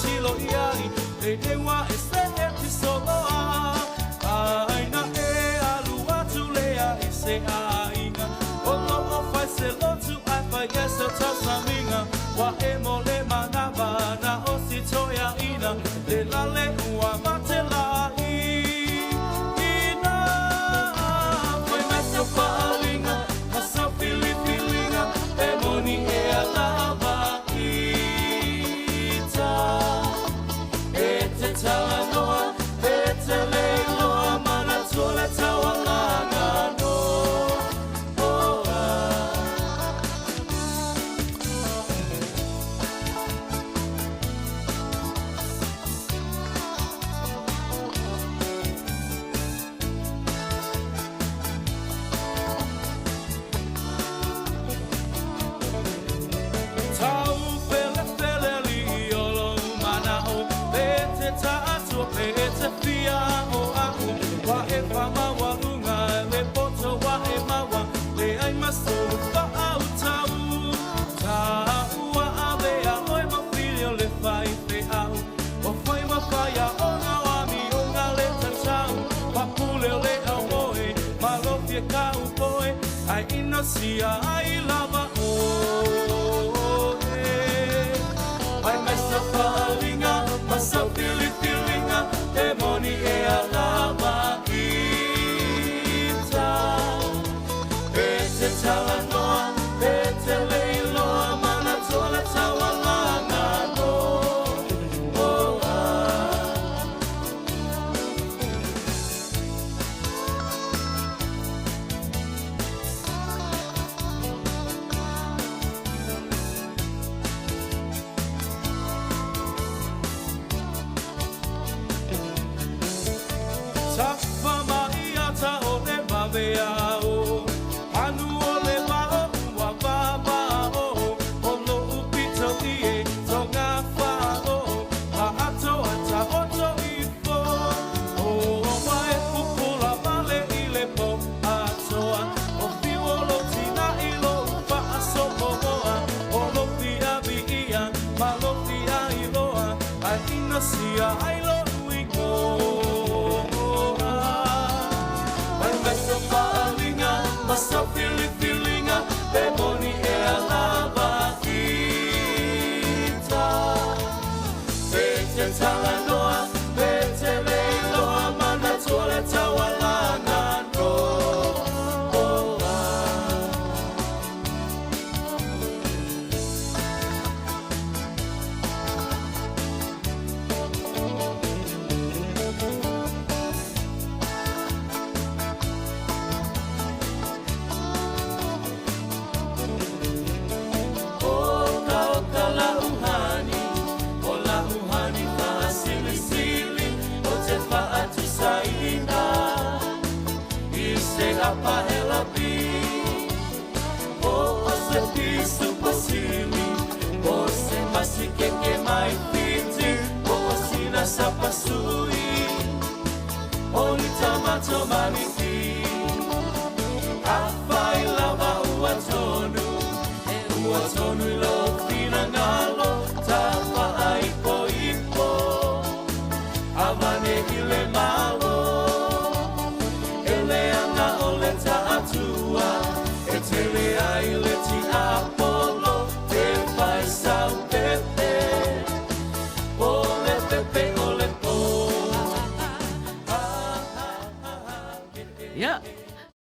silo iai e ewa e se e ti soloa aina e alua tu lea e se ainga o lo o fai se lotu ai fai e se tasaminga wa e mole manava na o si toia ina le lale ua mate lai ina foi meso faalinga masa filipilinga e moni e alava ita e te talanoa e te leiloa mana tole tawalanga no ai inosia ai lava o ai mesa falinga masa filipilinga e moni e alava ita e te talanoa e te leiloa mana tola tawalanga no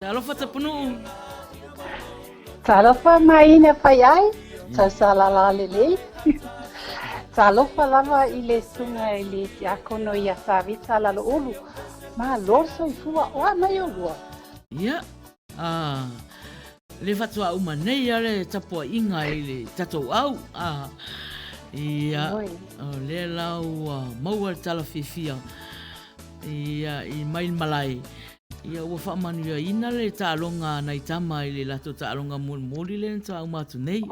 Talofa Tapunu'u. Talofa Maina Faiai. Sasalala lele. Talofa lava i le sunga i le tiakono i a savita lalo olu. Ma loso i fua o ana i olua. Ia. Le fatua uma nei ale tapua inga i le tatou au. Ia. Le lau maua talafifia. Ia i mail malai. Ia ua whaamanu ia ina le tālonga nei tama i le lato tālonga mori le ta umatu nei.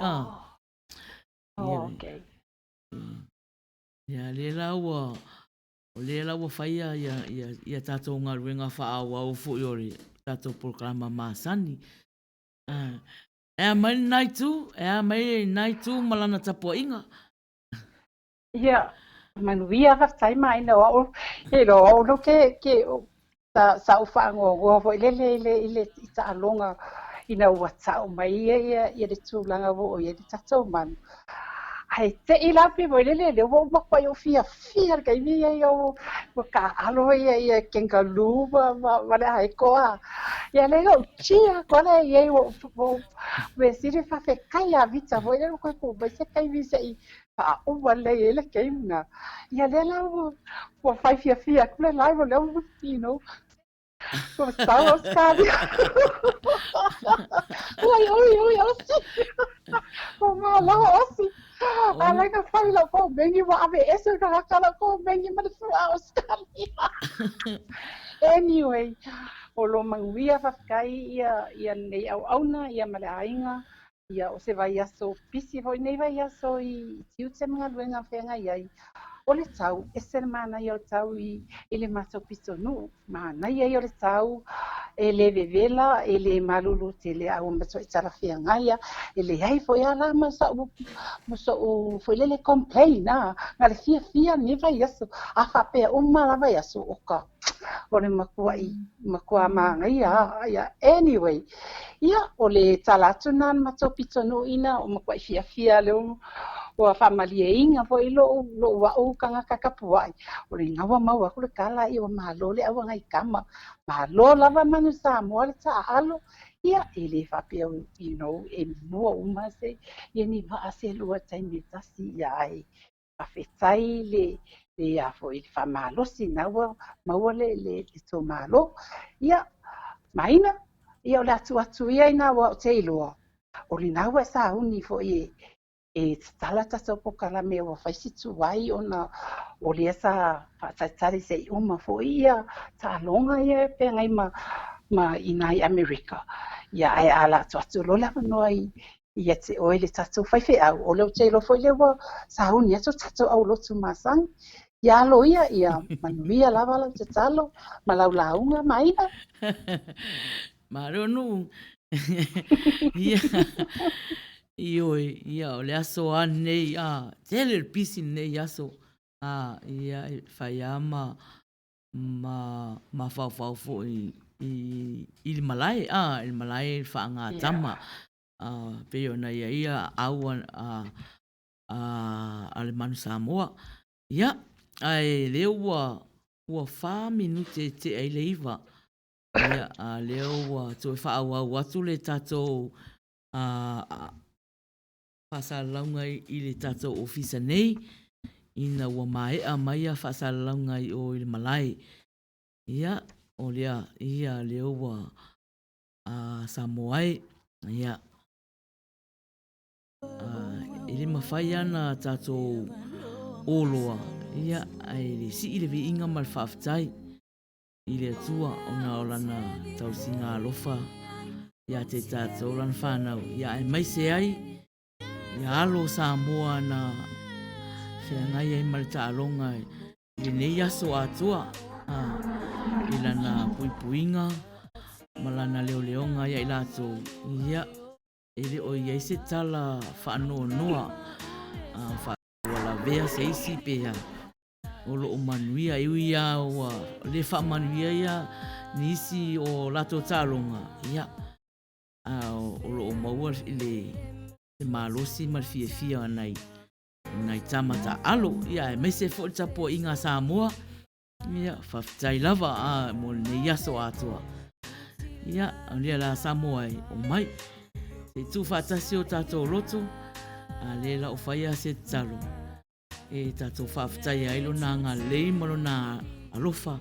Okay. Ia le lau whaia ia tātou ngā ruenga whaau au fu iori tātou programa māsani. Ea mai nai tu malana tapua inga. Ia. manuia vai mai no o e lo no ke sa o fa ngo vo ile ta longa ina wa ta mai ia de tulanga vo ia de tato man ai te ila pe vo le vo pa yo fia ka mi yo ka alo ia kenga luva va le ai ko ia le go chia ko le ia vo vesire fa fe kai a vita vo ile ko ba se kai vi sei pa o wale ele ke nga ia le la vo fai fia ko le lai vo le you know ko sta oscar oi osi ko ma osi ala ka fai la ko bengi wa ave eso ka kala ko bengi ma fu oscar anyway o lo manguia fa kai ia nei au na ia male ainga ia o se vai aso pisi voi nei vai aso I tiu te mga luenga whenga iai o le tau e semana I o tau I le maso piso nu mana iai o le tau e le vevela e le malulu te le au maso I tala whenga ia e le ai foi ala maso o foi le complain na ngale fia ni vai aso a fa pe o mala vai aso o ka o le makua maanga ia anyway ia o le talatuna mato pitonu ina o makua fia leo o a famalia inga foi lo wa o kanga kakapuai o le ngawa mau ko le kala I o malo le awa ngai kama malo lava manu Samoa le ta alo ia ele fa pe you know e mo uma se ia ni va se lua taimi tasi ia ai afetai le a foi fa malo sinawa mau le to malo ia Maina ia o le atu ia ina wa te iloa o le naua sa uni foi e tala tato pokala me o faisi tuai ona o le sa fatatari se uma foi ia ta longa ia pe ngai ma inai America ia ai ala atu lo la noi ia te o le tato fai fe au o le te lo foi le wa sa uni atu tato au lo tu masang ia lo ia manuia lava la te talo malaulaunga Maina maronu ia ia o le aso ane tele pisi nei aso ia Faiai ma fau fo I il malai il malai whaanga tama pe ona ia au ale manu Samoa ia ai leo ua 4 minute te ai leiva ia leo ua toi whaau atu le tatou whasalaunga I le tatou ofisa nei ina ua maea mai a whasalaunga I o il malai ia o lea ia leo ua Samoai ia ele mawhai ana tatou oloa ia ai le si ile vi inga mal whaftai I le atua ona o lana tausinga alofa ia te tatou lana whanau ia ai mai se ai ia alo Samoa na whiangai ai marita alonga I nei aso atua I lana puipuinga malana leoleonga ia I lato ia ele o ia se tala whanoa noa wala vea se isi pea o lo manuia ia o le whamanuia ia nisi o lato talonga ia o lo maua I le malosi marfia nai tamata alo ia me se fo tapo inga Samoa ia whaftai lava mo nei aso atua ia le la Samoa o mai se tu fatasi o tato loto le la o faia se talo e tato whaftai ailo na ngā lei malo na alofa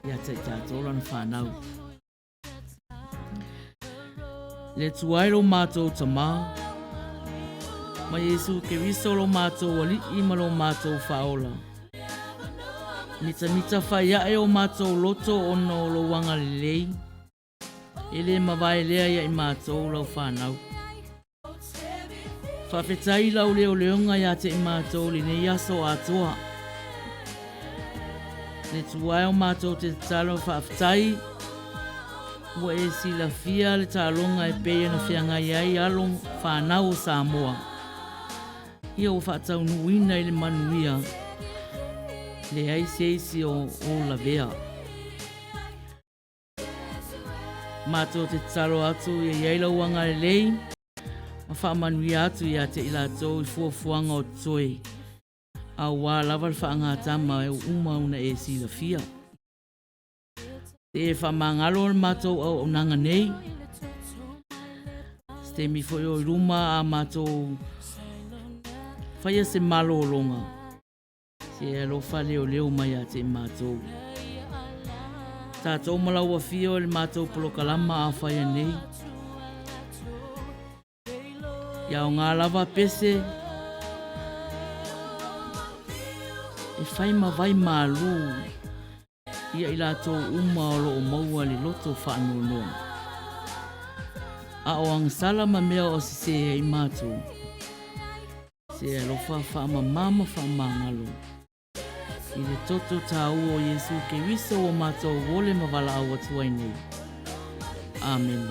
ia te tato lana whanau le tuairo mātou tamā ma Yesu ke risolo mātou wali I malo mātou whaola mita whaiae o mātou loto ono lo wanga lei ele mawai lea ia I mātou lau whanau whawhetai lau leo leonga ia te I mātou li nei aso atua le tuai o mātou te talo whawhetai ua e sila fia le talonga e peia na whiangai ai along whanau o Samoa ia o whatau nuina I le manuia Le ai seisi o la vea. Mātou te taro atu iai lauanga le lei. Ma whaamanui atu ia te ila tō i fuafuanga o toi. A wā lava le whaanga tama e umauna e sila fia. Te e whamangalo le mātou au nanga nei. Ste mi fo i ruma a mātou whaia se malo o longa. Se e lofa leo mai a te mātou. Tātou malaua fio le mātou polokalama a whaia nei. Ia o ngā lava pese. E whai mawai mālu. Ia i lātou umao o maua le loto whaanonoa. A o ang salama mea o se i mātou. Se e lofa whaama mama whaamangalo. I le toto tāu o Yesu ke wiso o mātou wole mawala awa tuai nei. Amen.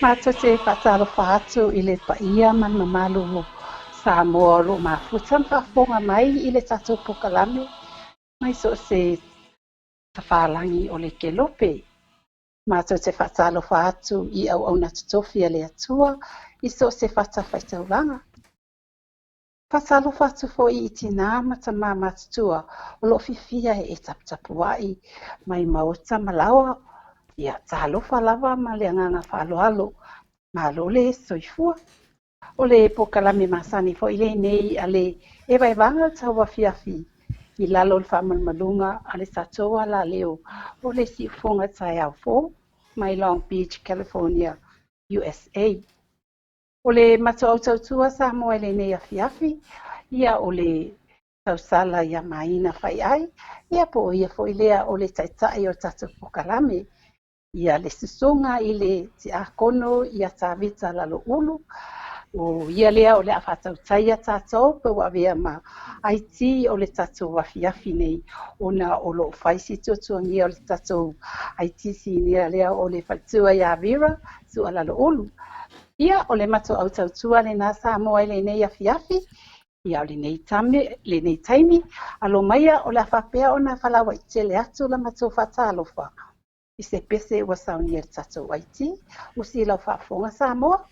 Mātou te whatalofa atu i le paia man mamalu Samoa lo mafuta whafonga mai i le tatou pokalame mai so se tawhalangi o le kelope. Mātou te whatalofa atu i au na tutofia le atua i so se whatawhaitauranga. Whatalofa atu fo i tina matama matutua o lo fifia e taputapuai mai maota malawa. Ia talofa lava ma le anganga whaaloalo, ma lo le soifua. O le pokalame masani fo i le nei a le Evaevaga Tauafiafi i lalo le whamalmalunga a le satoa la leo o le siufonga Tauafiafi mai Long Beach, California, USA. O le matautua Samoa le nei afiafi, ia o le tausala ia Maina Faiai, ia po ia fo i lea o le taitai o tatou pokalame. Ia le susonga i le te akono ia tawita lalo ulu, O ia lea o le awhatau taia tātou, pe wa vea ma aiti o le tātou wafiafi nei, ona o lo whaisi tuatuangia o le tātou aiti si lea o le whaitua ia vira, su ala lo olu. Ia o le mato au tautua le nā Samoa i le nei afiafi, ia o le nei taimi, alo maia o le awhapea o nā whalawa i tele atu la mato whatalofa. I se pese ua saunia le tātou aiti, usi lau whafonga Samoa.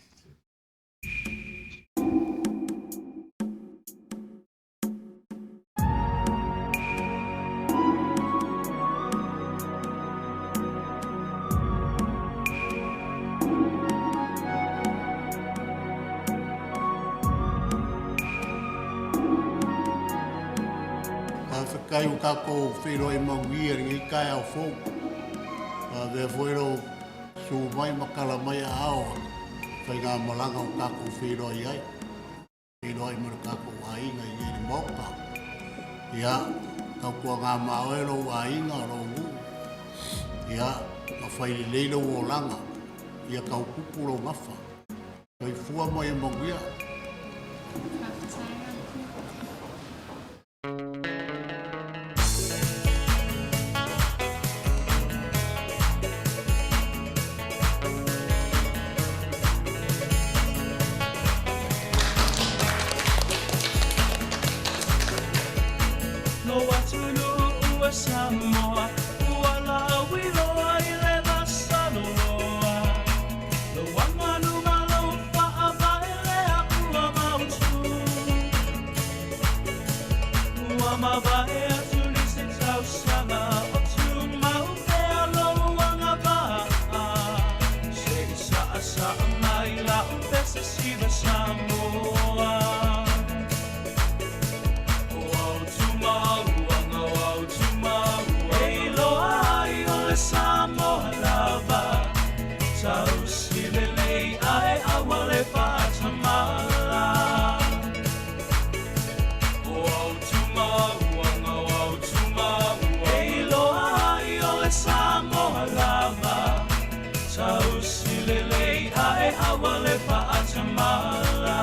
Kai o kako whiro e manguia ringi kai au fōu. Vea whaero su mai makala mai a aoa. Whai ngā malanga o kako whiro i ai. Whiro ai mara kako a inga i ere mauka. Ia, kau kua ngā maoero a inga ro ngu. Ia, ma whaile leilo o langa. Ia kau kupuro ngawha. Kai fua mai e manguia. Samoa, wala wilo ai le masaloa. Lo wanganu malo pa abaile akua mautu. Wama bae atu ni se tau sana o tu mau te alo wanga ba. Se isa asa mai la upesa siva Samoa. Samoa lava, tau silelei ai awale patamala. O tuma, ei loa ai ole Samoa lava, tau silelei ai awale patamala.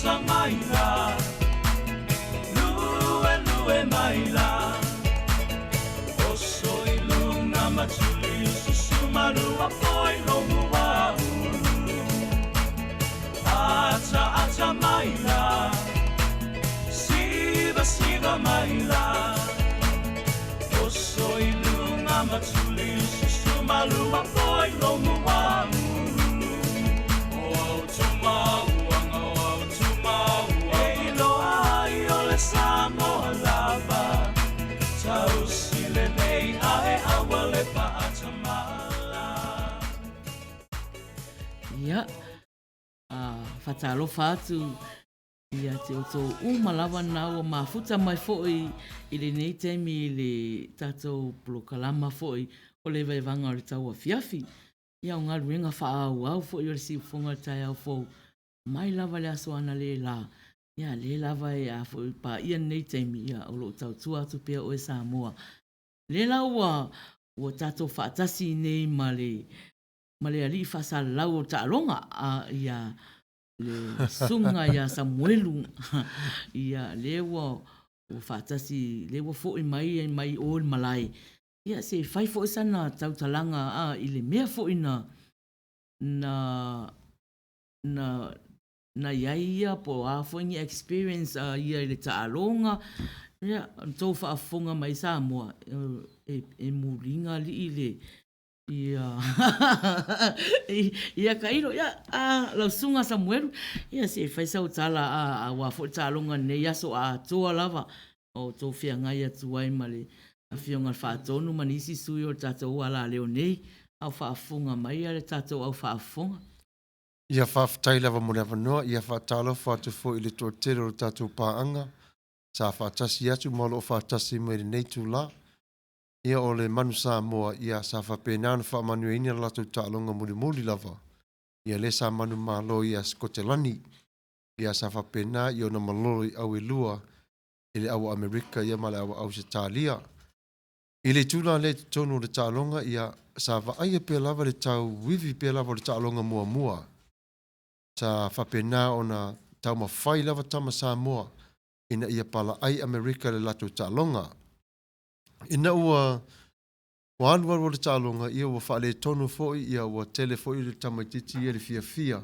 Maina, lue maila. Oso ilunga matuli susumaru apoi lomu wa ulu. Ata maila, siva maila. Oso ilunga matuli susumaru apoi lomu wa ulu. O tuma uanga. ae awale pa'atamala. Ia, whatalofa atu ia te oto umalawa nao mafuta mai fo'i i le nei teimi i le tātou polokalama fo'i o le Evaevaga o le Tauafiafi. Ia o ngā ruenga whaau au fo'i o le siufonga tai au fo'u mai lava le aso ana le la. Ia le lava e a fo'i pa ia nei teimi ia o lo tautua atu pia o e Samoa. Le la ua tātou whaatasi nei ma le ali whasalau o ta'alonga ia le sunga ia Samuelu ia lewa o whaatasi lewa fo'i mai o le malai ia se fai fo'i sana tautalanga i le mea fo'i na ia po a fo'i experience ia i le ta'alonga ia tau whaafonga mai Samoa e muringa li i le ia kairo ia lau sunga Samuel ia se fai sau tala a wa fo talonga nei aso a toa lava o to fia ngai atu ai male a fionga fa tonu manisi sui o tatou ala leo nei au fa funga mai ale tatou au fa funga ia fa tai lava mo lava no ia fa talo fa tu fo ile to tero tatou paanga sa fa tasi atu mo lo fa tasi mo nei tu la ia o le manu Samoa ia sa fa pena fa manu ina la tu talonga muli lava ia le sa manu malo ia Skotelani ia sa fa pena ia na maloi au elua ile au Amerika ia mala au Australia ile tula le tonu le talonga ia sa va ai pe lava le tau wivi pe lava le talonga mua sa fa pena ona tau ma fai lava tama Samoa ina ia pala ai Amerika le latu talonga ina ua waanua o le talonga ia ua whaale tonu foi ia ua tele foi le tamaititi ia le fia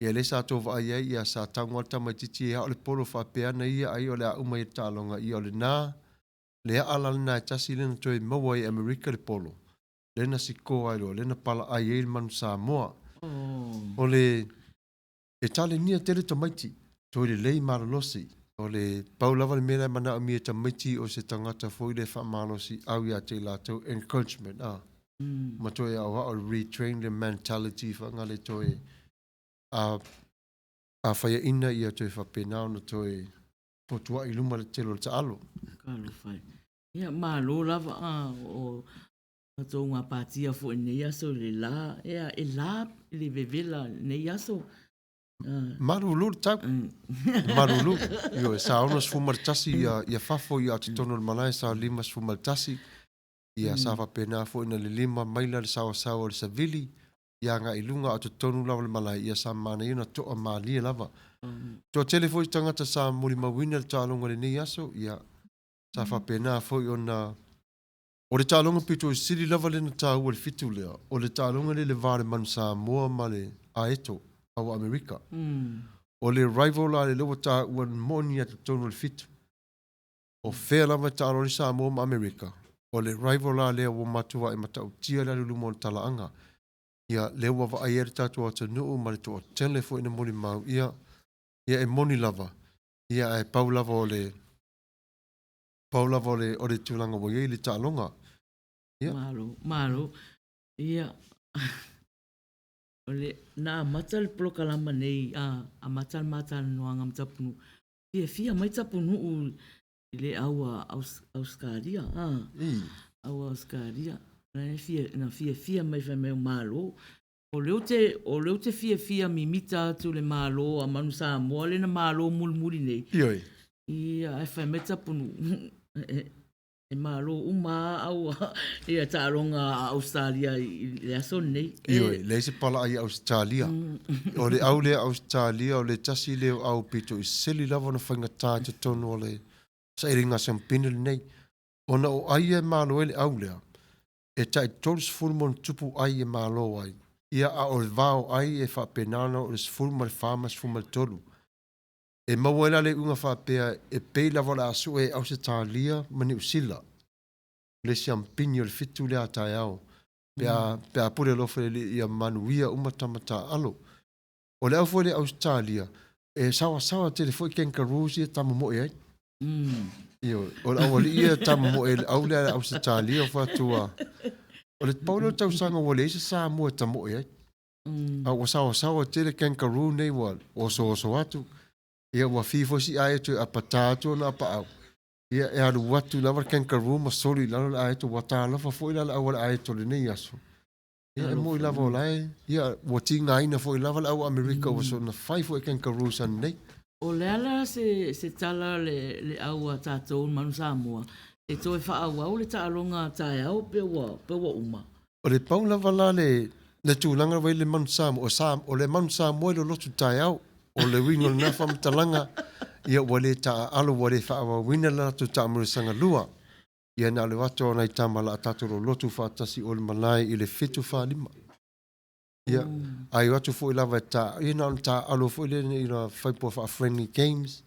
ia le sa tova ai ia sa tangwa tamaititi ia o le polo whapeana ia ai o le a umai talonga ia o le nā le a ala na tasi lena toi maua i Amerika le polo lena siko ai lo lena pala ai e manu Samoa o le e tale nia tele tamaiti toi le lei maralosi o le paulava le mena mana o mia tamaiti o se tangata foi le whamalosi au ia te lato encouragement ma toi au retrain the mentality whanga le toi a whaia ina ia toi whapenao na toi potua i luma le telo le taalo. Kalo whai. Ia malo lava o tō ngā pātia fo nei aso le la ia e la le vevela nei aso. Marulu tau. Marulu. Io sa ona sfumartasi ia fafo ia te tono le malai sa lima sfumartasi ia sa whapena fo ina le lima maila le sawa le savili ia ngā ilunga atu tonu lava le malai ia sa mana ina toa maalia lava. Toa telefo i tangata sa muli mawina le tālonga le nei aso ia sa whapena fo i ona o le tālonga pito i siri lava le na tāua le fitu lea o le tālonga le vare manu Samoa ma le aeto au Amerika. O le rival la le lewa ta uan moni atu tonu le fitu. O whea lava tālo le Samoa ma Amerika. O le rival la lea wa matua e matau tia la lulu mo tala anga. Ia lewa wa ai ere tatua Tapunu'u ma le toa telefo ina moni mau ia e moni lava. Ia e pau lava o le tūlanga wa iei le tālonga. Malo. Ia ole na matal prokalama nei a matal noanga Tapunu'u fia mai Tapunu'u le au Australia au Australia na fia mai fa meu malo o leo te fia mimita tu le malo a manu Samoa le na malo mulmuli nei ia ai fa mai Tapunu'u e malo uma au ia tāronga Australia le aso nei. Le se pala ai Australia. O le au le Australia o le tasi leo au pito i seli lava na whainga tā te tono o le sa eringa sampina le nei. Ona o ai e malo ele au lea. E tai tolis fulmon tupu ai e malo ai. Ia a o le vao ai e whapenana o le sfulma le whamas fulma le tolu. E mawela le unga whapea e pei lava la asu e au se tālia mani usila. Le siampini o le fitu le atai au. Pea pure lofa le ia manuia umatamata alo. O le au fo le Australia e sawa te le fo i kenkarusi e tamu moe ai. Io, o la awali ia tamu e au le au se tali o fatua. O le paulo tau sanga wale se sa mo tamu e. Au o tele kangaroo nei wa o so atu. Ia wa fifo si ai tu apatato na pa au. Ia e alu watu lava kangaroo ma soli lalo ai tu wata lava foi lalo awal ai tu le nei aso. Ia e mo lava olai. Ia wa tinga ina foi lava au Amerika o so na fai foi kangaroo san nei. O le ala se tala le aua tātou manu Samoa. E toi wha au le tālonga tāe au pe wa uma. O le pau lava la le tūlanga wai le manu Samoa. O le manu Samoa le lotu tae au. O le wingo le nafa matalanga. Ia wale ta alo wale wha awa wina la tu ta amurisanga lua. Ia na le wato ona i tamala a tātou lotu whaatasi o le malai i le fitu wha lima. Ia, ai watu fo lava ta ina ta alo fo le ina fai po fa friendly games.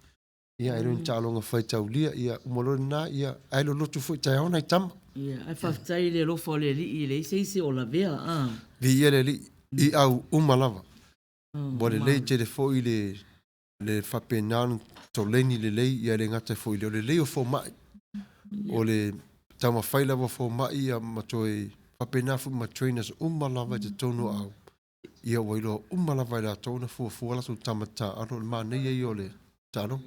Ia ai ron ta longa fai tau lia ia umolo na ia ai lo lotu fo ta ona tam. Ia ai fa tai le lo fo le li le se o la vea Vi ia le li I au umalava. Bo le te le fo le fa penan to leni le ia le ngata fo le o fo mai. O le tama fai lava fo mai ia matoi fa penan fo ma trainers umalava te tonu au. Ia wailo umala vai la tona fu la tu tamata aro ma nei ai ole tano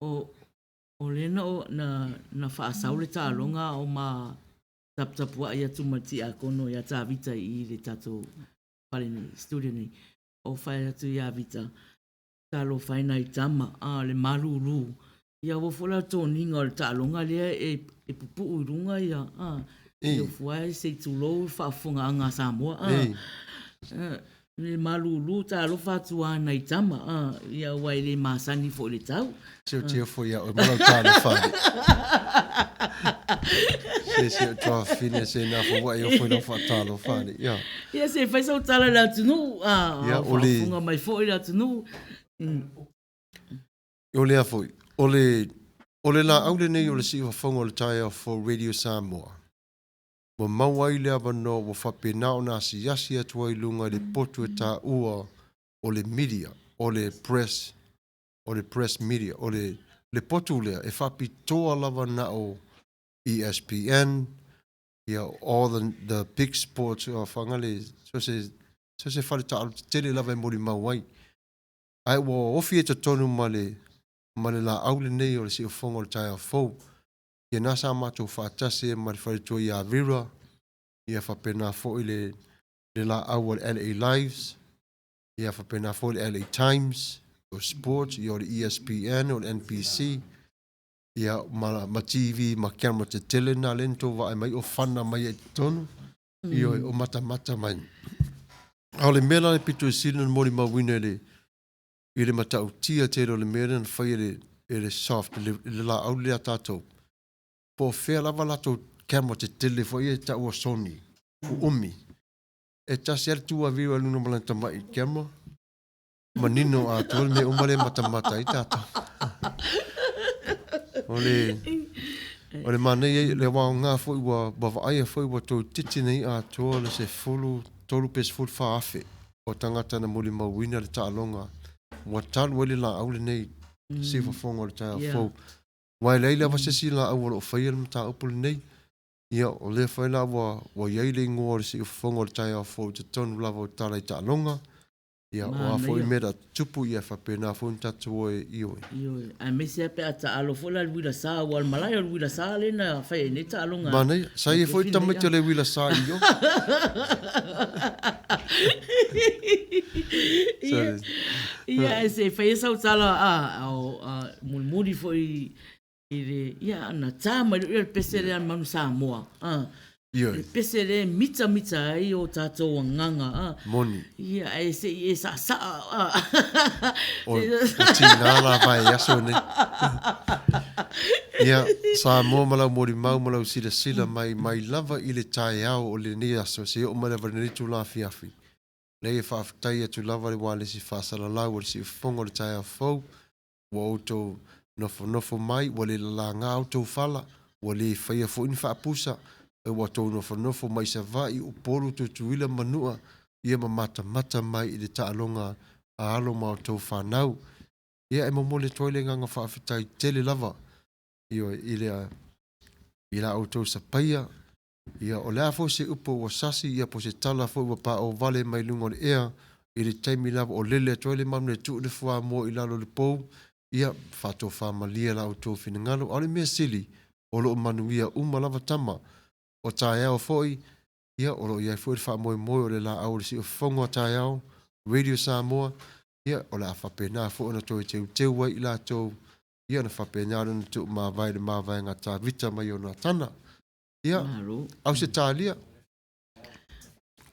o le na fa saule ta longa o ma tap ia tu mati a kono ia ta vita I le tato pale ni studio ni o fai tu ia vita ta lo fai nai tama le malulu ia wo fola to ninga o ta longa le e pupu runga ia Ia fuai se tulo fa funga anga Samoa. Le malulu ta lo fa tua na itama. Ia wai le masani fo le tau. Se te fo ia o malo tano fa. Se tua fine se na fo wai o fo no fa tano fa. Ia. Ia se fai so tala la tunu. Ia ole funga mai fo la tunu. Ole a fo. Ole la aule nei ole si fonga le taia for Radio Samoa. Wa mawai le abano wa whapena o nā si atua I lunga le potu e tā ua o le media, o le press media, o le potu lea e whapi toa lava na o ESPN, all the big sports o whangale, so se whare ta alu tele lava e mori mawai. Ai wa ofi e ta tonu ma le la aule nei o le si o whonga o le tai a fau. Ia nasa mātou whātase ma le whare tua I Avira, ia whapena fo I le la au le LA Lives, ia whapena fo le LA Times, o sports, ia o le ESPN, o le NBC, ia ma TV, ma camera te tele na lento wa ai mai o whana mai e tonu, ia o mata mai. Au le mela le pito e sila mori mawina I le matau tia te le mera na whai le soft, le la au le atatou. Po fea lava lato camera te tele fo ia ta ua Sony, umi. E tasi ar tua viwa luna malanta mai camera. Manino a tol me umale mata I tata. Ole manei le wa nga fo ua bava ai fo ua to titi nei a tol se fulu tolu pes ful fa afe. O tangata na muli mawina le ta longa. Wa tal wele la aule nei se fo fonga le ta fo. Wai leila wa se sila au o whaia le mata upul nei. Ia o le whaila wa iaile ngō si fonga le tai a fo te tonu lava o tala I ta longa. Ia o a fo I mera tupu ia whapena fo ni tatu o e ioi. Ioi, a mesi ape a ta alo fola le wila saa, wal malai o le wila saa le na whai ne ta longa. Manei, sa e fo I tamita le wila saa I o. Ia, e se whai sau tala mulmuri fo I ia na tama I le pesere an manu Samoa. Le pesere mita ai o tātou nganga. Moni. Ia, e se I e sa. O tina la vai aso ne. Ia, Samoa malau mori mau malau sila mai lava I le tai au o le ni aso se o mana varneri tu Tauafiafi. Nei e whaafitai atu lava le wale si whaasala lau o le si whongo le tai au fau. Wa auto nofo mai, wa le la ngā auto whala, wa le whaia fo ini whaapusa, e wa tau nofo mai sa vai, o poro tu tuila manua, ia ma mata mai I le taalonga a alo ma o tau whanau. Ia e momole toile nganga whaafitai tele lava. Ia i la autou sa paia. Ia o lea fo se upo wa sasi ia po se tala fo wa pa o vale mai lungo le ea. I le taimi lava o lele toile mamle tu le fua mo i lalo le pou. Ia fato fa malia la autou fina ngalo. Ale mea sili o lo manuia lava tama. O taeao foi. Ia o lo ia foi fa moi o le la au le si o fongo taeao. Radio Samoa. Ia o la whapena fo ona toi teu wai i la tau. Ia na whapena na tu ma vai ngā tā vita mai o na tana. Ia, au se tālia.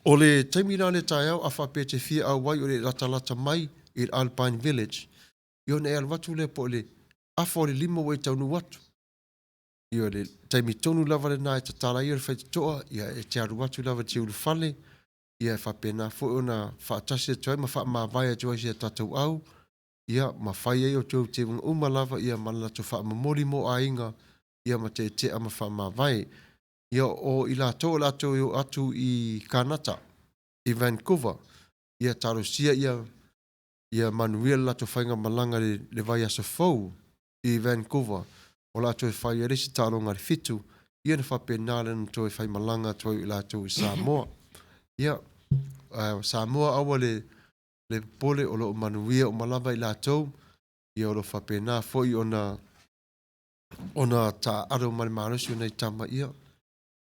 O le taimina le taeao a whape te fia au wai o le lata mai i Alpine Village. Ia na e alwatu le po le afa o le lima wai taunu watu. Ia le taimi tonu lava le nā e tatala ia le whaititoa. Ia e te aru watu lava te ulu whale. Ia e whapena fo ona whaatasi e toi ma wha ma vai a toi se tatou au. Ia ma Faiai o tau te wunga lava ia malala to wha mamori mo a inga. Ia ma te ama wha ma vai. Ia o i la tō i atu i Kanata, i Vancouver. Ia tarosia ia manuia la to whainga malanga le vai asa fau i Vancouver. O la to whai resi tāronga le fitu. Ia na whapena le to whai malanga to i la tō i Samoa. Ia, Samoa awa le pole o lo manuia o malava i lātou. Ia o lo whapena foi ona ta aro mani manusi o nei tama ia.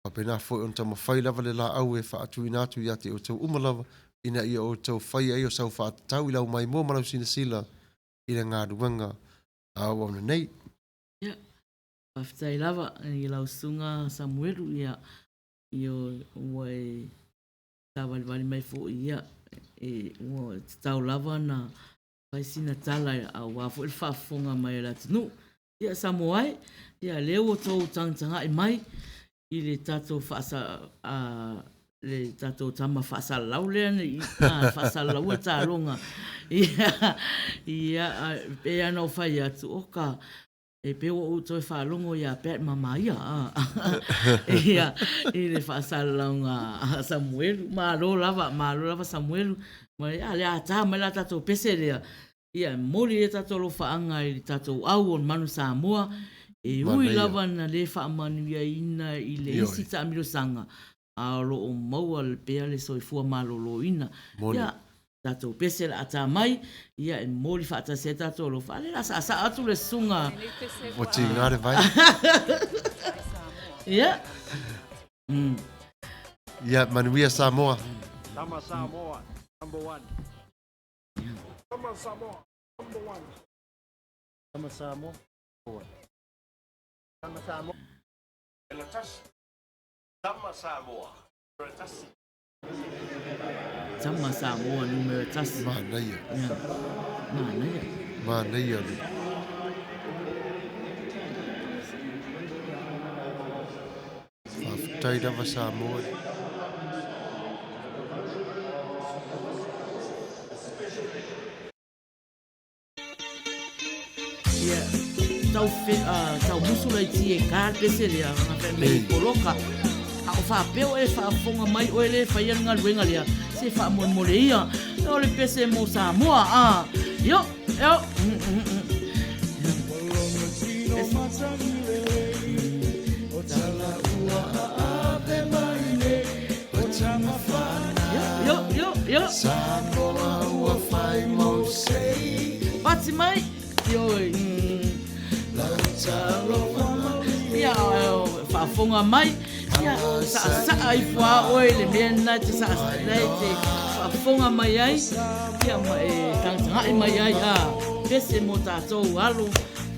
Whapena foi ona tama whai lava le la au e whaatu inatu ia te o tau umalava. Ina ia o tau whai ai o sau whaatau i lau mai mō manau sina sila. Ina ngā ruanga au ona nei. Ia, whaftai lava i lau sunga Samuelu ia. Io wai tawali mai fo ia. E ua tau lava na paisina tala a wafo il whafonga mai la tunu. Ia Samoa ia leo tau tangtanga i mai i le tato whaasa le tato tama whaasa lau lea i whaasa lau e tāronga. Ia e ana o whai atu oka e peo o toi whaalongo ia pēt mama ia. Ia, i le whaasalalanga Samuelu. Mālo lava Samuelu. Ma ia le ata mai la tatou pese lea. Ia mori e tatou lo whaanga i tatou au on manu Samoa. E ui lava na le whaamanu ia ina i le isi ta amiro sanga. A lo o maua le pea le soifua malolo ina. Ia, tatou pese la ata mai, ia e mori whaatase tatou lo whaale la sa atu le sunga. O ti ngare vai. Ia. Ia manuia Samoa. Sama Samoa, number 1. Sama Samoa, number 1. Sama Samoa, number 1. Sama Samoa. Sama Samoa. Sama Samoa numero tasi. Mana ia. Mana ia. Mana ia. Whaftai rawa Samoa. Ia, tau musu lai tie kā pese lea, ngā whai mei poloka. A o whapeo e whaafonga mai o ele whaian ngā ruenga lea. Se whaamon ia, e o le pese mo Samoa, Yo. Yo. Samoa ua whai mo sei. Pati mai, yo. Ia, whaafonga mai. Ia, sa ai fua oi le mena te sa nei te whaafonga mai ai. Ia, tangai mai ai a. Pese mo tātou alo,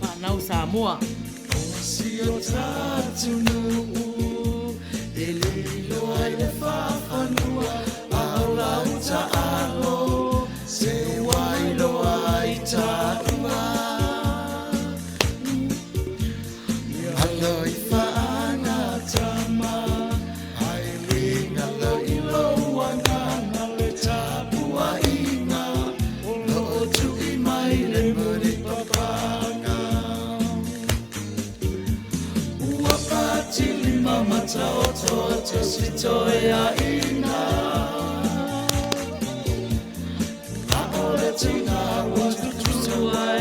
whanau Samoa. Si o Tapunu'u, e leilo ai le whawhanua, au lau ta alo, se wailo ai tāua. Aloi whaanga tama, ai ringa lo i loa nganga le tāpua inga, lo tu i mai le muri papanga. Ua pātili mamata o toa te sitoe a ina. A ole tina ua tutua e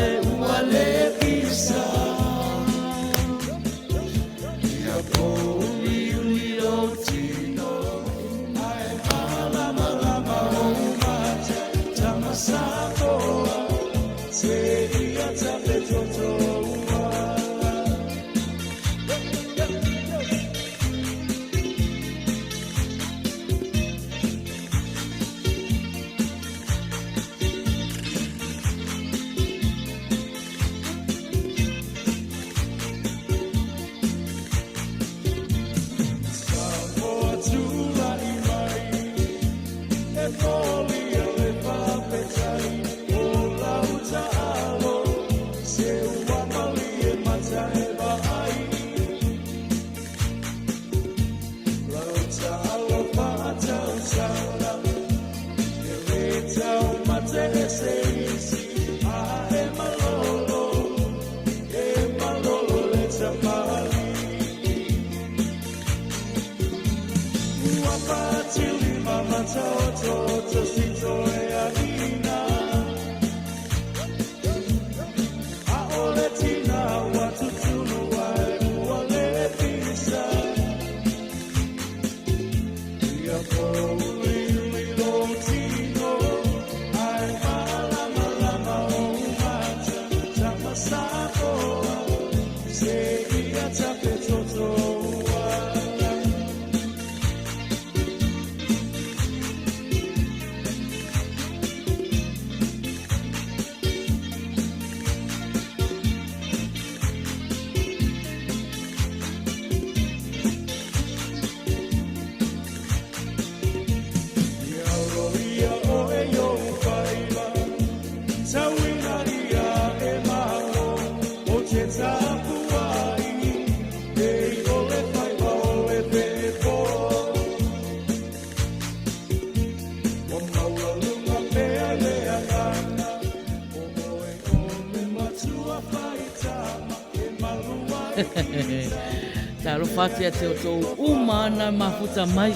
Taro whatia te o tō umana mafuta mai.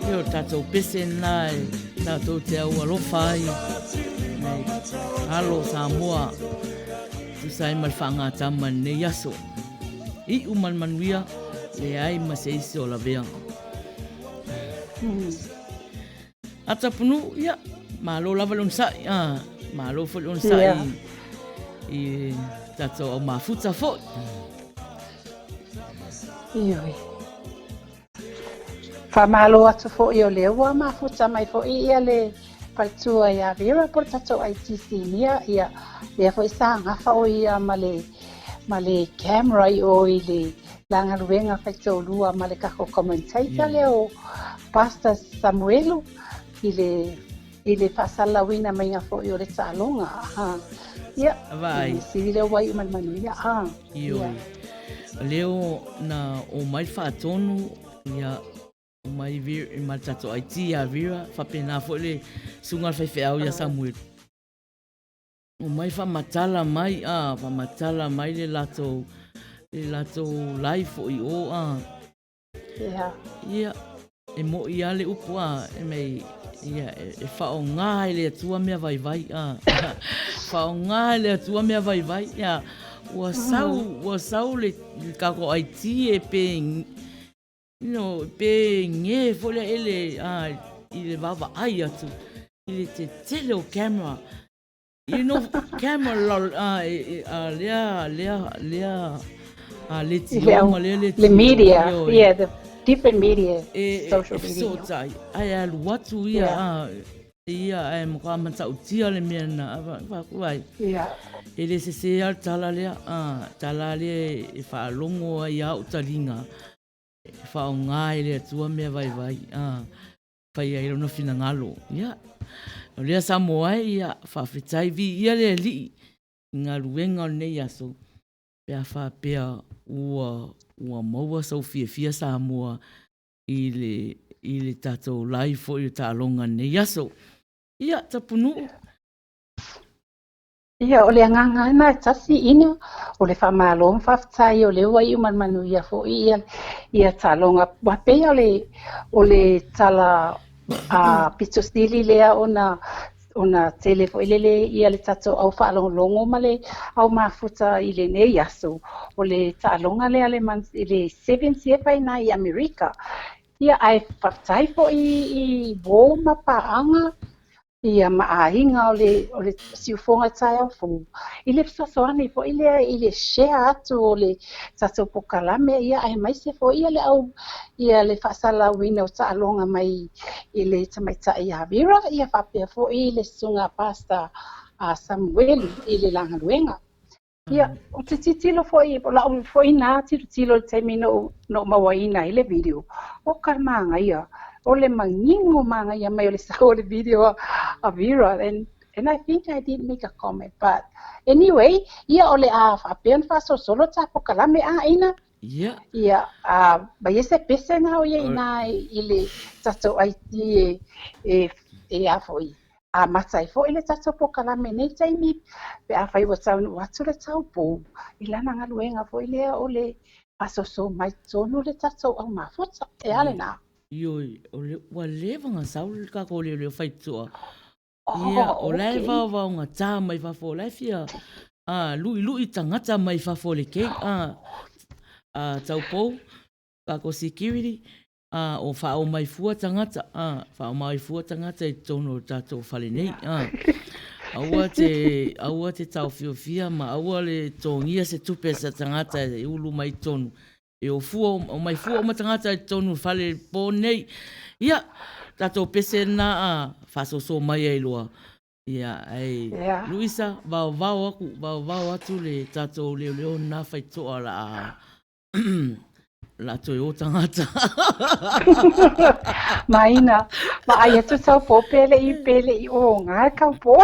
E o tātou pese nai, tātou te au alofai. Nei, alo Samoa. Tu sai mal whangātama ne yaso. I uman manuia, le ai ma se isi o la vea. A Tapunu'u, ia, malo lava lon sai, malo fo lon sai. I tātou au mafuta fo. Ioi. Whamalo atu fo i o leo wa mafuta mai fo i ia le paitua ia vira por tato ITC nia ia fo i sa ngafa o ia ma le camera i o i le langa ruenga whaito lua ma le kako commentator le o Pastor Samuelu i le pasala wina mai nga fo i o le talonga. Ia, si leo wai umanmanu ia. Ioi. Leo na o mai whaatonu ia o mai vira i mai tato IT a vira whapena fo le sunga whaiwheau ia Samuel. O mai whamatala mai le lato live o i o Ia, e mo ia le upu e mei ia e whao ngā le atua mea vai whao ngā le atua mea vai ia. Ua sau le kako IT e pe nge fole ele i le vava ai atu i le te tele o camera. You know, camera le media, the different media, social media. So ai alu watu ia e moka manta utia le mea na whakuai. Ele se al tala lea e whaalongo ai au taringa. E whaonga ele atua mea vai Faiai rona whina ngalo. Ia. O lea Samoa ia whawhitai vi ia lea li. Ngā ruenga o nei aso. Pea whapea ua maua sau fia Samoa i le tātou lai fo i tālonga nei aso. Ia, Tapunu'u. Ia, o le anganga na tasi ina, o le whamalong whaftai o le wai umanmanu ia fo ia talonga. Wapea o le tala pitostili lea o ona tele fo ilele ia le tato au whaalongongo ma le au mafuta i le nei aso o le ta'alonga le ale man i le 7 CFA na i Amerika ia ai whaftai fo i wō ma paanga ia maahinga o le siufonga tai au fu i le fasoani fo i le share atu o le tato pokalame ia ai mai se fo ia le fasala wina o ta'alonga mai i le tamaita i Avira ia whapea fo i le sunga pasta a Samuel i le langaluenga ia o te titilo fo i o lau fo i nā tilo le taimi no mawaina i le video o karmanga ia o le mangingo manga ia mai o le sako le video a Vera and I think I did make a comment but anyway ia o le a whapean whaso solo tapo kalame a ina ia ba yese pese na o ia ina i le tato aiti e a foi a matai fo i le tato po kalame nei taimi pe a whai watu le tau po i lana ngaluenga fo i lea o le asoso mai tonu le tato au mafuta e ale na Ioi, o le wanga sau le kako le whaitua. Ia, o le wawao ngā tā mai whafo le fia. Lui tangata mai whafo le kei. Tau pou, kako security. O whao mai fua tangata. Whao mai fua tangata i tono tātou whale nei. Aua te Tauafiafi ma aua le tongia se tupe sa tangata e ulu mai tonu. E o mai fua o matangata i tonu whale pō nei. Ia, tātou pese na whasoso mai ei loa. Ia, Luisa, vau atu le tātou leo nā whaitoa la toi o tangata. Maina, ma ai atu tau pō pele i o ngā kau pō.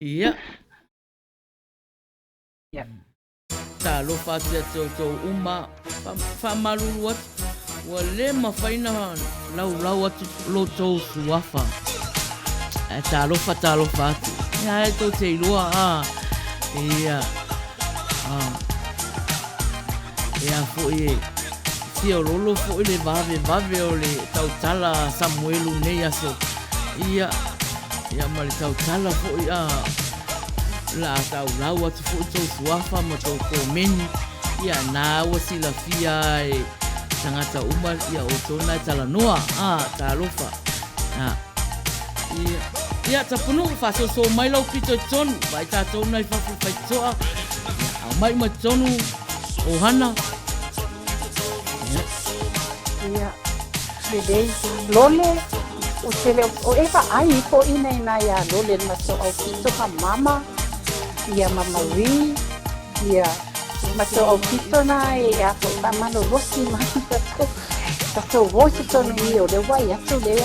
Ia. Ia. Tā lo whātia tō uma whamaruru atu. Wa le mawhaina lau atu lo tō suafa. Tā lo whātu. Ia e tō te iloa. Ia. Ia fo e. Fia rolo fo i le vave o le tautala Samuelu nei aso. Ia ma le tautala fo i la tau lau atu fo i tō suafa ma tō kōmeni ia nā ua sila fia e tangata uma ia o tōna e talanoa tā lofa ia Tapunu'u whasoso mai lau pito i tonu vai tā tōna i whafu whaitoa au mai ma tonu o hana ia bebei lole o tele o Evaevaga fo ina ina ia lole ma so au pito ka mama ia mamawi ia mato au pito na e a ko tamano rosi ma tato voice tonu i o le wai atu le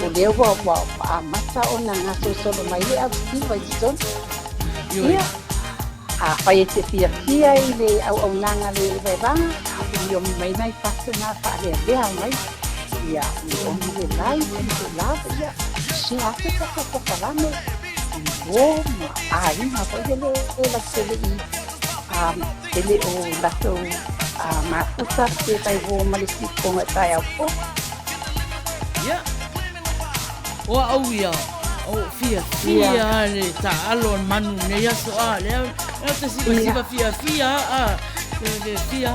o le wa mata ona nga so solo mai le au tiva i tonu ia a whai te fia i le au nanga le Evaevaga i o Maina i pasu nga whaare lea mai ia i o le lai i lava ia se ate kaka pokalame ma ainga ko le la tele i tele o lato mafuta te tai vo malisi konga tai au po ia o au ia o fia le ta alon manu ne ya so le te sipa fia le fia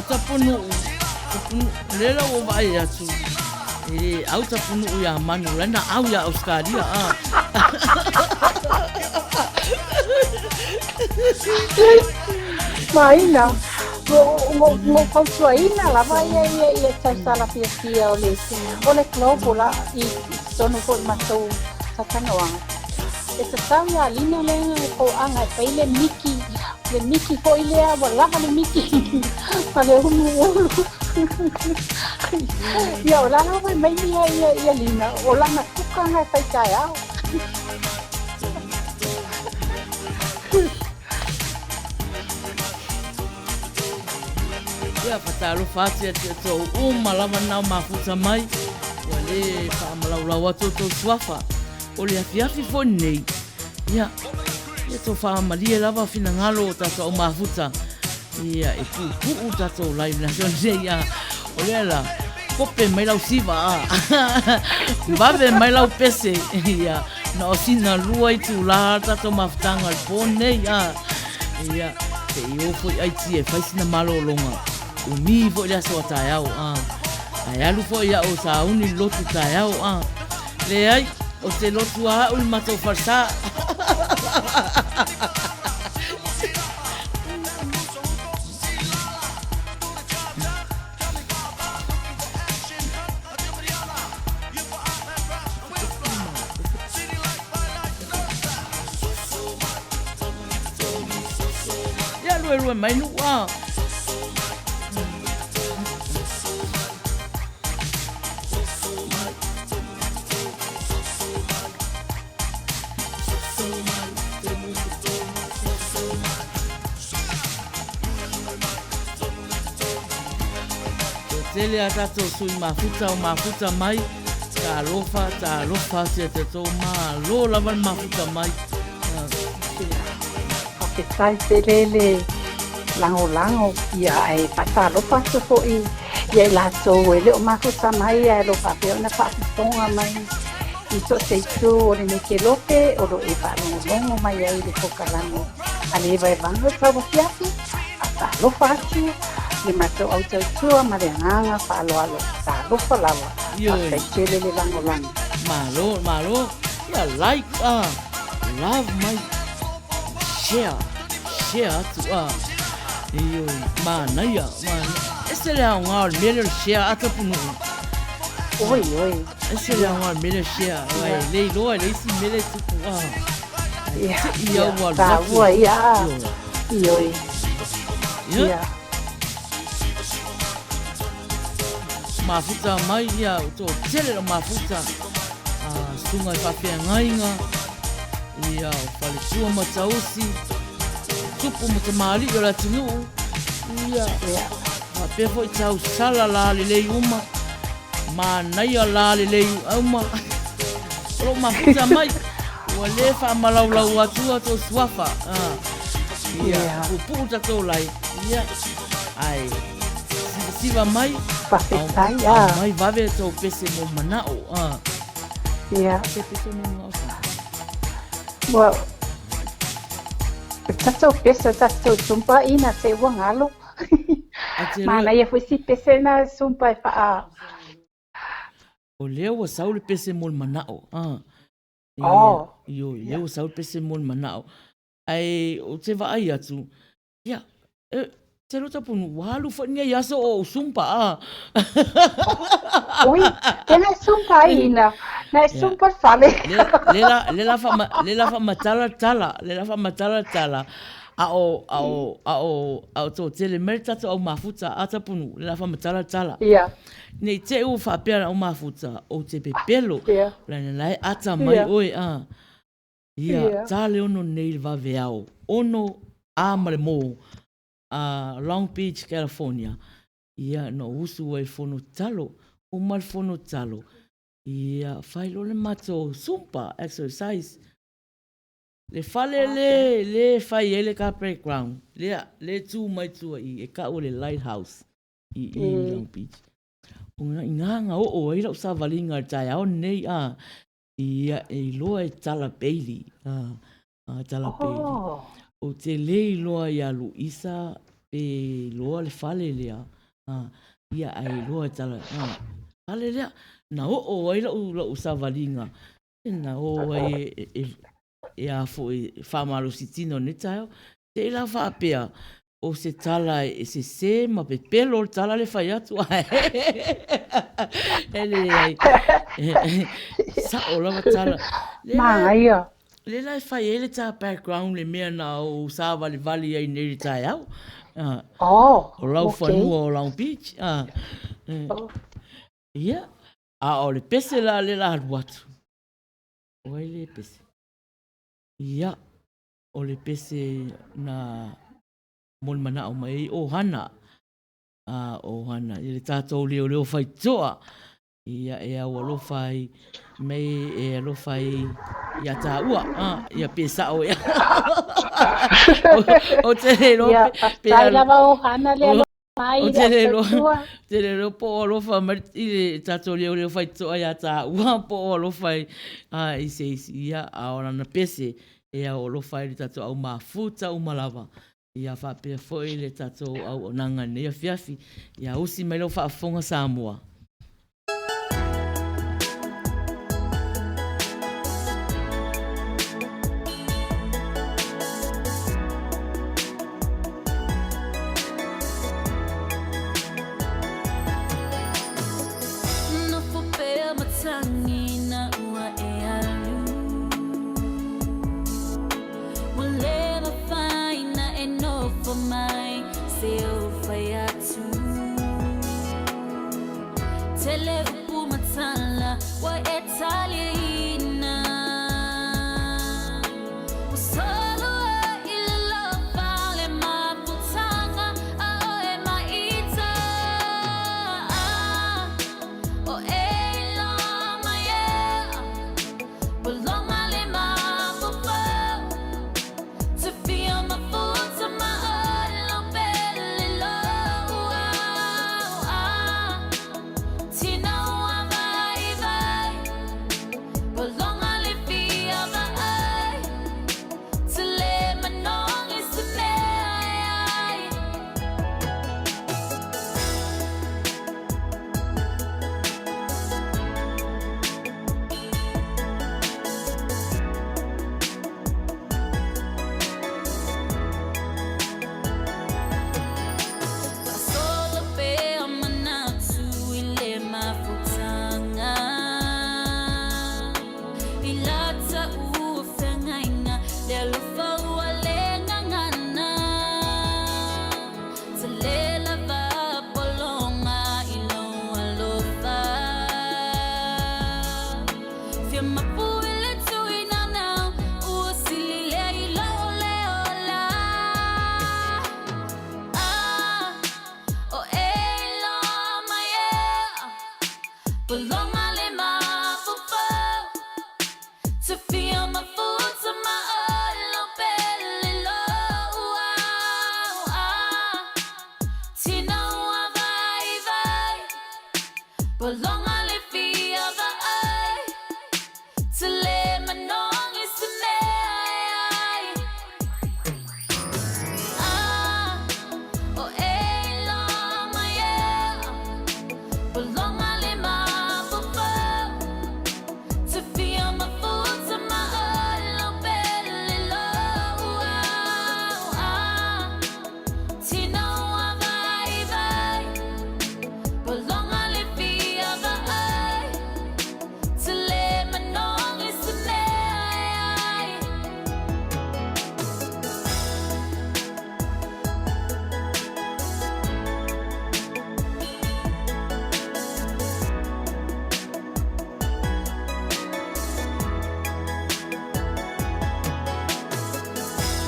Tapunu'u le la o vai atu e au Tapunu'u ya manu lana au ya Australia Maina mo konsuaina la vai e sala fia o le globo la i sono ko matou sakanoa e te tanga lina le ko anga pe le miki ko ile a wala le miki pale unu ia ola vai mai ia lina ola na tuka na sai kai au ia patalo fatia te to lava na mafuta mai wale pa malau atu to suafa o le afiafi fo nei ia to fa malia lava fina ngalo tato o mafuta ia e pu tato live nation ia o le la kope mai lau siva. Vave mai lau pese. Ia, na o sina lua i tu la tato mafutanga le pone. Ia, te i ofo i aiti e whaisina malo longa. Umi fo i aso a tai au. Ai alu fo i au sa uni lotu tai au. Le ai, o te lotu a uli mato farsa. Rue mai nu Tele a tato sui mafuta mai ta lofa se te tō lo lava mafuta mai Ke tai te lele lango ia e patalo paso fo ia la so e le o mafuta mai e lo papel na patonga mai i so se tu o le ke lope o lo e pa longo mai ai de fokalano ale vai vanga Tauafiafi ata lo fatu le mato auto tua marenganga fa alo sa lo falawa ia te lele lango malo ia like love my share tu iyo mana esse é um ar melhor share Tapunu'u oi esse é um ar melhor share vai leilo esse melhor tu ia o tá iyo mafuta mai ia to tele mafuta sunga Faiai ia fale sua matausi tupu mutamali o la tunu ia ma pe foi tau sala la le uma ma naia la le uma o mafuta mai o le fa malau atua to swafa ia o puta to lai ia ai siva mai Faiai mai vave to pese mo manao ia pese mo manao well tato pesa tato sumpa ina te wangalo mana ia foi si pesa na sumpa fa o leo saul pese mo manao yo leo saul pese mo manao ai o te vai atu ia te rota punu walu fa ni yaso o sumpa oi tena sumpa ina na sumpa fale lela fa matala tala a to tele merta to mafuta atapunu lela fa matala tala nei te u fa pera o mafuta o te pepelo lana lai ata mai oi ia tale ono nei va veao ono amale mo Long Beach, California. Ia no usu ai fono talo, o mal fono talo. Ia fai lo le mato sumpa exercise. Le fale le fai ele ka playground. Le tu mai tu i ka o le lighthouse i Long Beach. Una inganga o ai lo sa valinga tai au nei ia e loa e tala Bailey. Tala Bailey. O te lei loa ia Luisa e loa le fale lea. Ia ai loa e tala. Fale lea. Na o ai la usavalinga. Na o ai e a fo e whamaro si tino ne taio. Te la whapea o se tala e se ma pe pelo tala le whai atu. Ele ai. Sa o lava tala. Maa ia. Le lai fai ele ta background le mea na o sa vali ai neri tai au. O lau whanua o Long Beach. Ia. O le pese la le la haruatu. O ai le pese. Ia. O le pese na mon mana o mai o hana. O hana. Ile tātou leo fai toa. Ia e au alo fai mei e alo fai ia tā ua, ia pesa o ia. O te he lo pe lava o hana le alo Mai te le rero, tua. te rero po o lofa i le tato leo fai toa ia tā ua po o lofa i se isi ia a ora na pese e a o lofa i le tato au mafuta o malawa. Ia whapea foi le tato au nanga ne ia fiafi. Ia usi mai lo whaafonga Samoa.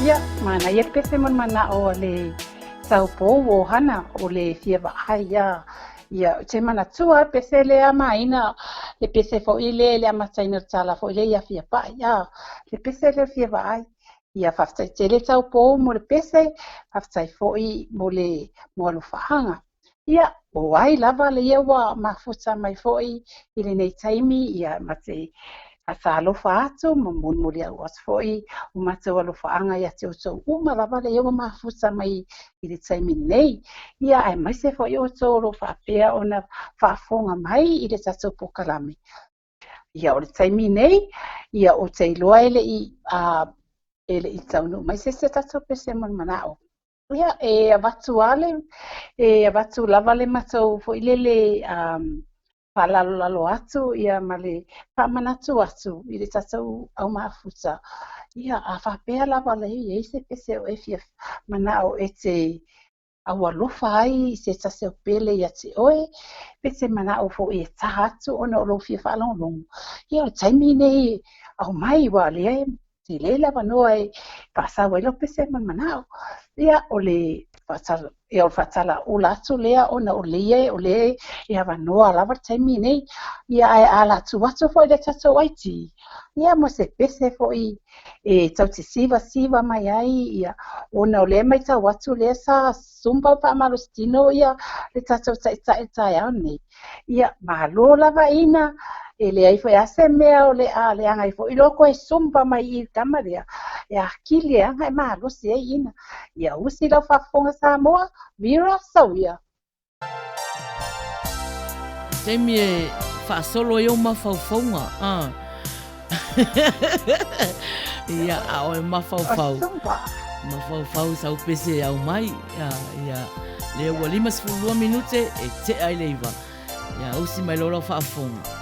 Ia, mana ia pese mon mana o le saupo o hana o le Faiai ia. Ia, te mana tua pese le Maina le pese fo ile le amataina tala fo ile ia Faiai ia. Le pese le Faiai. Ia whaftai te le saupo mo le pese, whaftai fo I mo le moalufahanga. Ia, o ai lava le ia wa mafuta mai fo I le nei taimi ia mate a sa alofa atu, ma muli au atu foi, o matau alofaanga ia te otou uma lava le iwa mafuta mai I le taimi nei. Ia ai mai se foi o tōro whapea o na whafonga mai I le tatou pokalame. Ia o le taimi nei, ia o te iloa ele I taunu mai se tatou pese mon manao. Ia e avatu ale, e avatu lava le matau foi le Palalo atu ia male pamanatu atu I le tatou au mafuta. Ia a whapea lava lei e se pese o efia manao e te awalofa ai se tase o pele ia te oe. Pese manao fo e taha atu ona o lo fia whalonglongo. Ia o taimi nei au mai wa lea te le lava noa e pasau e lo pese manao. Ia o le ia o fatala o latu lea ona o le ia vanoa lava taimi nei ia ai ala tu watu foi le tatou aiti ia mo se pese fo'i e tau te siva mai ai ia ona o lea mai tau atu lea sa sumpa fa'amalositino ia le tatou taʻitaʻi au nei ia malo lava ina e leai foi ase mea o le aleaga i fo'i loko e sumpa mai i kama lea e akili anga e malosi ai ina ia usi lau fa'afofoga Samoa Mira sauia Temi e whaasolo i o mawhauwhaunga. Ia, a o e mawhauwhau. Mawhauwhau sau pese au mai. Ia, lea ua 52 minute e te ai leiva. Ia, usi mai lora whaafonga.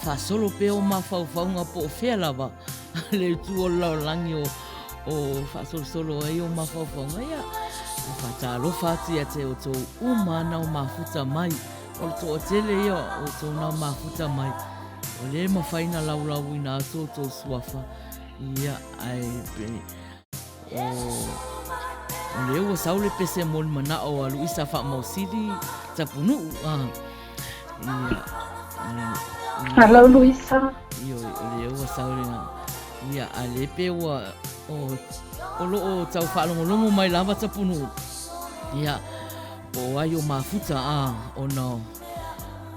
whasolo pe o mawhauwhaunga po o whea lava. Le tu o laulangi o whasolo ai o mawhauwhaunga ia. Whatalo whati a te o tō umana o mafuta mai. O tō o tele ia o tō nā mafuta mai. O le mawhaina laulau i nā tō suafa. Ia ai pe. O le ua saule pese moli mana o alu isa wha mausiri Tapunu'u. Hello, Luisa. Io le ua saule nga. Ia a le pe ua o loo tau whaalongolongo mai lava Tapunu'u. Ia o ai o mafuta o no.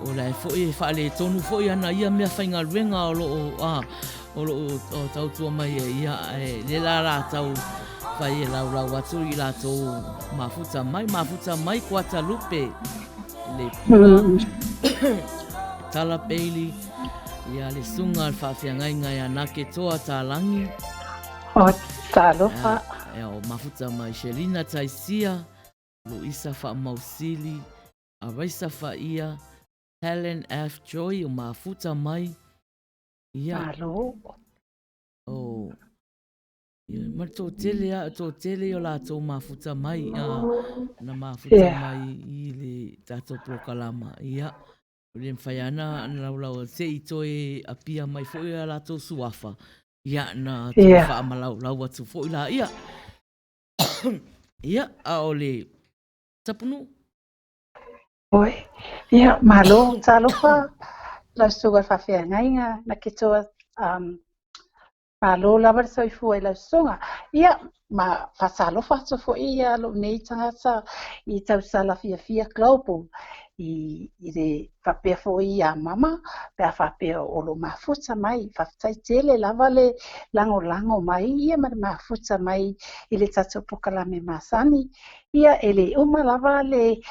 O lai fo'i whaale tonu fo'i ana ia mea whainga ruenga o loo o tau tua mai ia le la rātau whai e lau atu i lātou mafuta mai kuata lupe le tala peili ia le sunga al whawhiangai ngai anake toa tālangi o tālofa o mafuta mai Shelina Taisia Luisa wha mausili a Raisa wha ia Helen F. Joy o mafuta mai ia o ma tō tele o lātou mafuta mai na mafuta mai i le tātou prokalama ia o le mwhai ana na laulau te i toe a pia mai fōi a lātou suafa ia na tō wha amalau atu fōi la ia ia a o le Tapunu'u oi ia malo talofa la sugar whawhiangai na ke toa malo lava soifua i la songa ia ma fasalo faso fo ia lo nei tangata i Tauafiafi global i le whapea fo ia mama pea whapea o lo mafuta mai whaftai tele lava le lango mai ia ma mafuta mai i le tatou pokalame masani ia ele uma lava le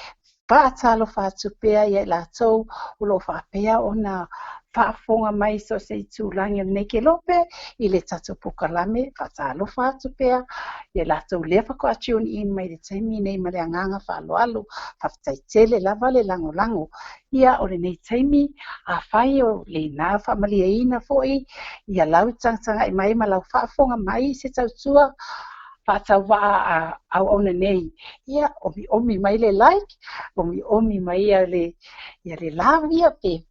paatalo fatu pea ia lātou o lo whapea ona whaafonga mai so se tūlangi o neke lope i le tatou pokalame whaatalo fatu pea ia lātou lea whako i mai le taimi nei ma le anganga whaaloalo whaftai tele lava le lango ia o le nei taimi a whai o le nā whaamalia ina foi ia lau tangtanga i mai ma lau whaafonga mai se tautua Patau wa au ona nei ia omi mai le like omi mai ia le love ia pe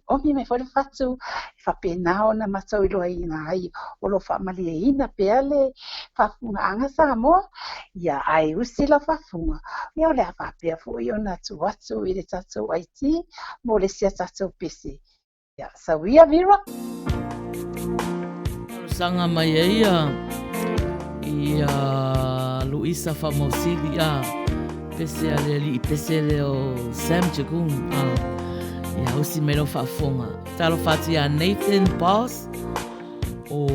omi mai fole fatu fa pena ona matau ilo ina ai o lo fa malia ina pe ale fa funga anga Samoa ia ai usila fa funga ia le fa pe fu ia na tu watu i le tatu IT mo le sia tatu PC ia sawia vira sanga mai ia ia Luisa famosili pese ali pese o Sam Chikun ia usi melo fafonga talo fati a Nathan Boss o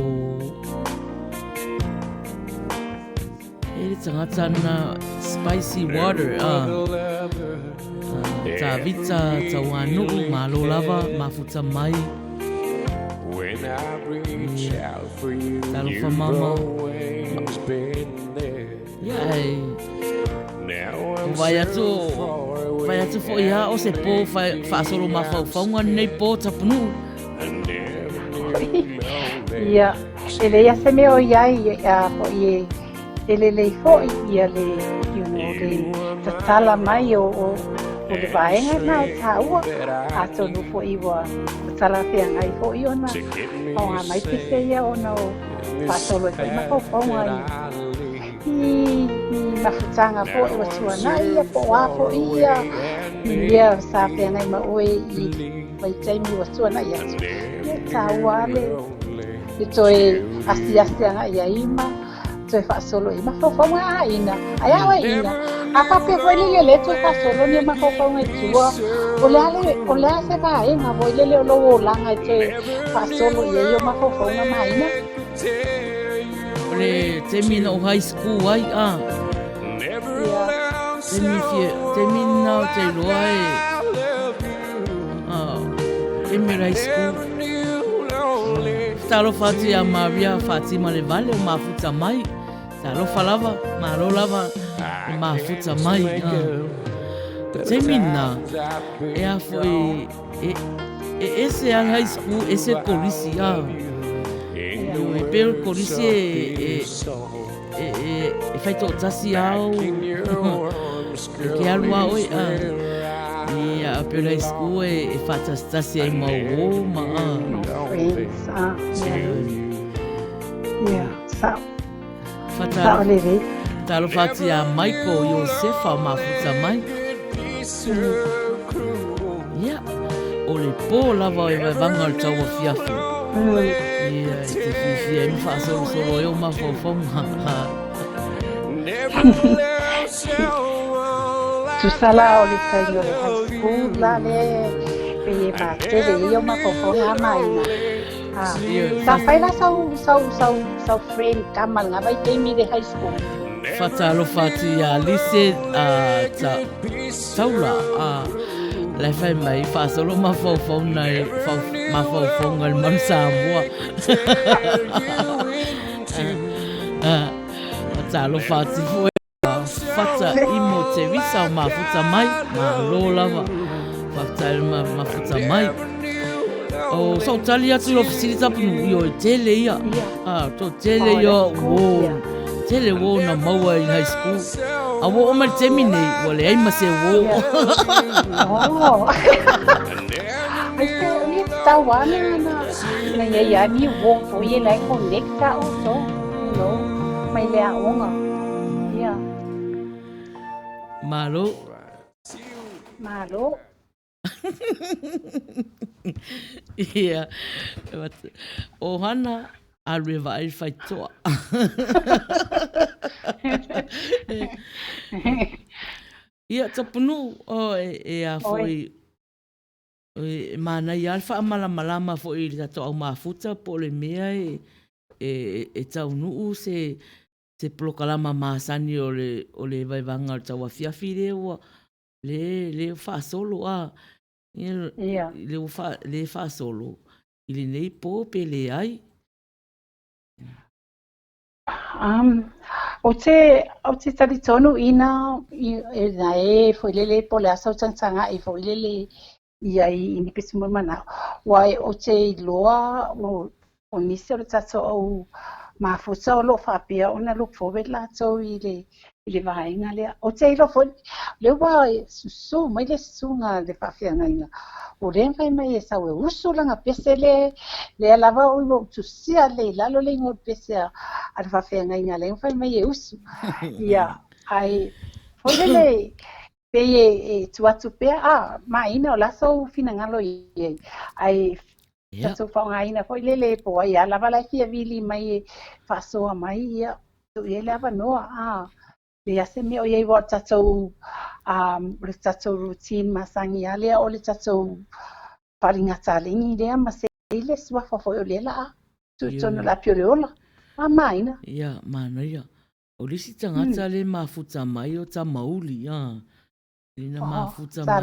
ele tangata na spicy water ta vita Tapunu'u malo lava mafuta mai when I reach out for you, you've always been there. Now I'm so far away. Vai atu fo ia o se po fa solo ma fa nei po Tapunu'u. Ia, ele ia se meo iai fo ie ele le fo ia le le tatala mai o le vaenga na taua ato no fo iwa tatala fea ngai fo iona o a mai pese ia ona o fa solo e ma fo ngai i mafutanga fo iwa tuana ia po wafo ia sa fea ngai ma oe i mai taimi wa tuana ia taua le toe asi anga ia ima toe fa solo ima fo ina aya wa ina apa pe foi le toe fa solo ni ma fo ngai tua o le se va e ma voi le lo langa toe fa solo ia yo ma fo nga mai ina le termina o high school ai termina te loai termina high school talo fati a Maria Fatima le vale o mafuta mai talo falava malo lava mafuta mai termina e a foi ese a high school, ese kolisi e peo kolisi e fai tō tasi au e ke alua oi ia peo high school e whatastasi ai mau ma talo whati a Michael Josefa o mafuta mai ia o le pō lava o Evaevaga o le Tauafiafi ia te whiwhia e mwha solo e o mawhauwhaunga Tusala o le tai o le high school la le pe e ma te le i o mawhauwhaunga Maina sa whaila sau friend kamal ngā vai teimi le high school Fatalo fati a lise taula lai fai mai fa solo ma fau nai ma fau ngal man Samoa fatalo fati foi fata imo te visa ma futa mai ma lo lava fatal ma futa mai o so tali atu lo fisili Tapunu'u yo tele ia to tele yo tele wo na maua in high school a wo o termine wale ai ma se wo ai se ni tawana na ia ni wo fo ye lai connecta o to no mai le a onga ia malo ia o hana a revai fai toa ia Tapunu'u e a foi mana ia fa malama foi le tato au mafuta po le mea e Tapunu'u se plokalama masani o le Evaevaga o le Tauafiafi le fa solo le fa solo ile nei po pe le ai o te tari tonu ina na foi lele po le asau tangtanga foi lele ia i ni pesi mo mana wai o te loa o nisi o le tato au mafuta o lo whapia o na lo fowe la tau i le vaenga lea o te ilo foi le wai susu mai le sunga le whawhianga inga o le ngai mai e sau e usu langa pese le alava o lo tusia le lalo le ingo pese a le whawhianga inga le ngai mai e usu ia ai foi le pe e tuatu pea Maina o laso finangalo i ai tato whaungaina foi lele po ai alava lai fia vili mai e whasoa mai ia tu i lava noa le ase me o iei wa tatou le tatou routine masangi ale o le tatou paringata lingi lea ma se ile suafa foi o lela tu tono la pioreola Maina ia mana ia o lisi tangata le mafuta mai o ta mauli Lina mafuta mai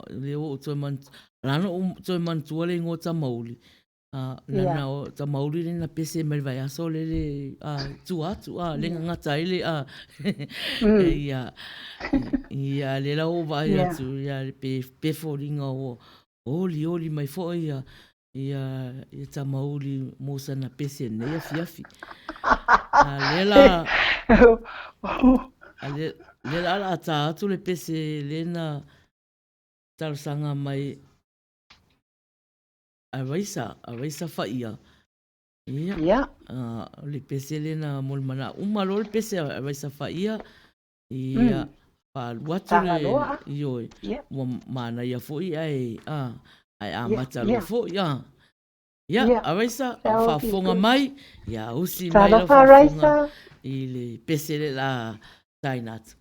le o to man lana o to man tuale ngo ta mauli lana o ta mauli lina pese mai vai aso le tu le ngata ile ia le la o vai atu ia pe foringa o oli mai fo ia ta mauli mo sana pese nei afiafi le la ta atu le pese lena tarsanga mai avaisa faia ia le pese lena molmana umalo le pese avaisa faia ia pa watu le yo mana ia foi ai amata lo foi ia avaisa fa fonga mai ia usi mai lo fa ile pese la tainat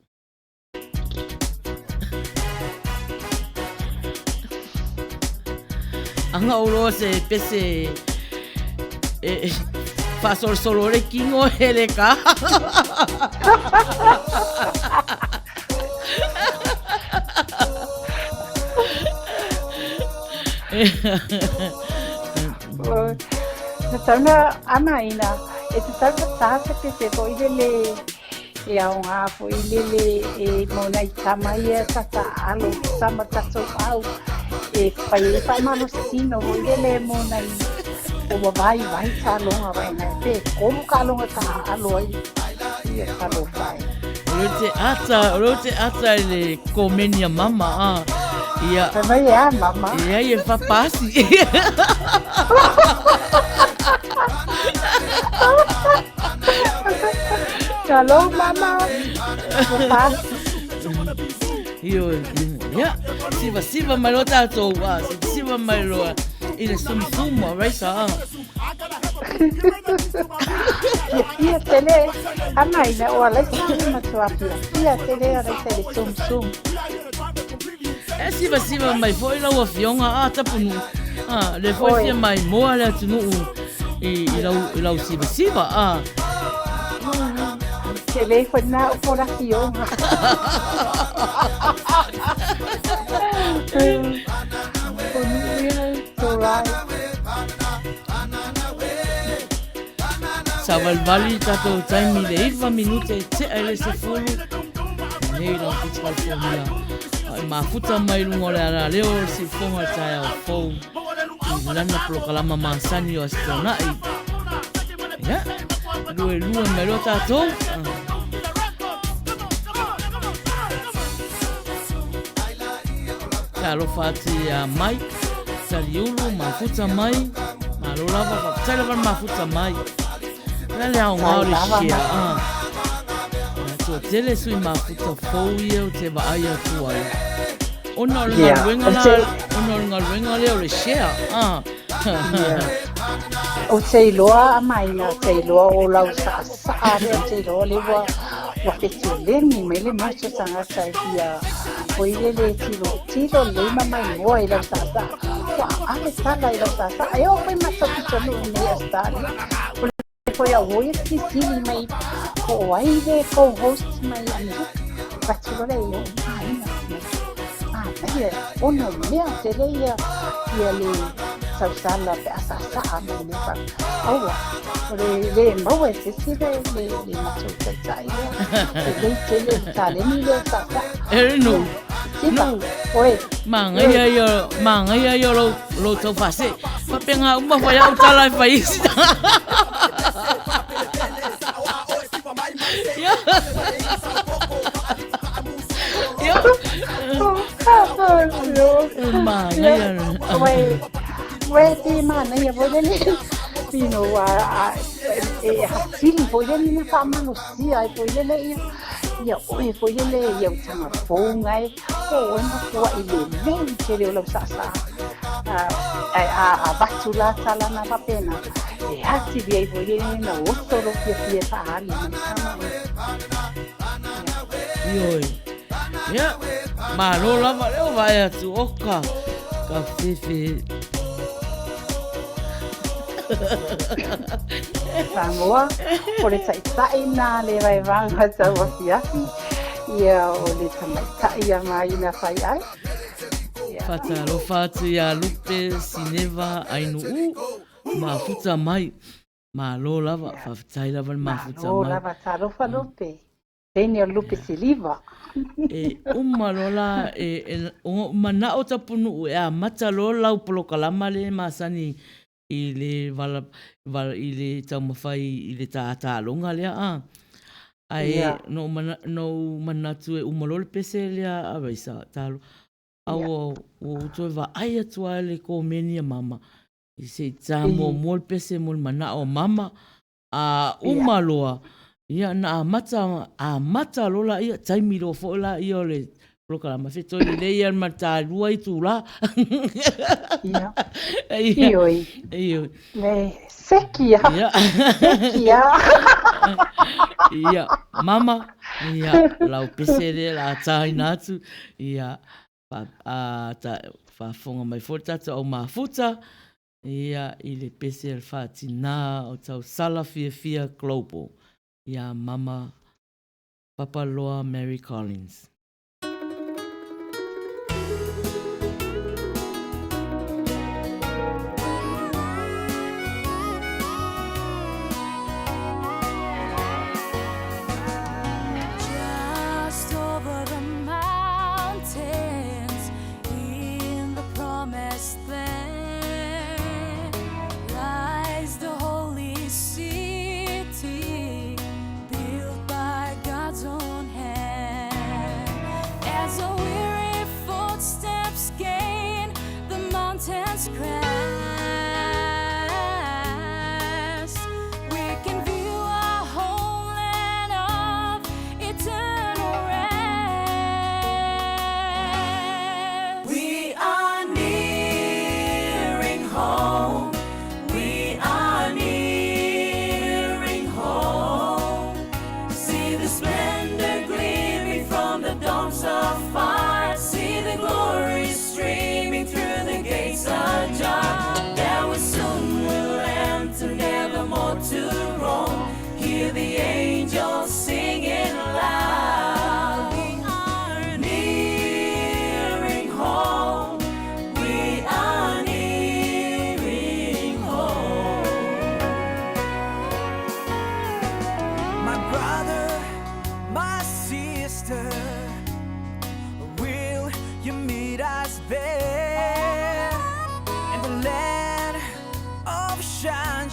anga ulo se pese fa solo le kingo ele ka Natana Maina e te salva tasa que se foi dele e a foi dele e mona i tama ia tata alo sama tato au e e whai mano sino ho i le mo nai o vai tā longa vai nai pe komu ka longa ka alo ai ia ka lo vai Rote ata le komenia mama ia vai ia mama ia e papasi Hello mama ia siva mai lo tātou siva mai lo ile sumsuma raisa ia tele a Maina o ala sama Tauafiafi ia tele a raisa le sum siva mai foi la fionga Tapunu'u le foi fia mai moa le Tapunu'u i lau siva tele foi na o la fionga Savalvali tatou taimi le 1 minute te ele se fulu nei la Pitikal Formula ai mafuta mai lungo le ara leo si fonga tai au fou i lana prokalama masani o astonai ia lue mai lo tatou Talo fati a mai saliulu mafuta mai malo lava tala van mafuta mai Lele au ngau le shia so tele sui mafuta fou ia o te vaaya tuai Ona ngā ruenga leo le shia o te iloa a Maina te iloa o lau sa te iloa le wa petuleni me le macho tangata ia o ile le tilo le mai moa i lau sa wa ake tala i lau sa ai o koe masaki tonu ne astari foi a oi que sili mai o ai de co-host mai ani batulore yo ai ona mea teleia ia le sausala pe asasa me fa aua le mau ese sile le macho tsai le tele tale ni le sasa no oi manga ia lo tau fase pa penga uma foi au tala fai Wait, mana ia boleh ni, pino hasil boleh ni sama manusia, boleh ni ia boleh ni ia sangat fungai, nak buat ini ni ceri ulam sasa, bacula salah apa pena, hasil dia boleh ni na otoro dia sahari sama. Yoi, ya, malu lama leo vaya tu oka, kafe. Samoa, por esa Maina le Evaevaga Tauafiafi ia o le tamaitai a Maina Faiai. Fatalo fatu ia lupe sineva ainu'u mafuta mai. Malo lava, fafitai lava mafuta mai. Malo lava tarofa lupe. Tene o lupe siliva. Umalola mana o Tapunu'u e a mata lo lau polokalama le masani i le i le taumawhai i le tātālonga lea ai no manatu e umalole pese lea a waisa tālo au o toi wa ai atua le ko menia mama i se tā mol pese mol mana o mama a umaloa ia na a mata lola ia taimi lo fo la ia le Prokalama fe toi le ia mata lua i tu la. Ioi. Le sekia. Sekia. Ia mama ia lau pesere la tai natu ia fa fonga mai forta o mafuta ia i le pesere fatina o tau Tauafiafi global. Ia mama Papa Loa Mary Collins.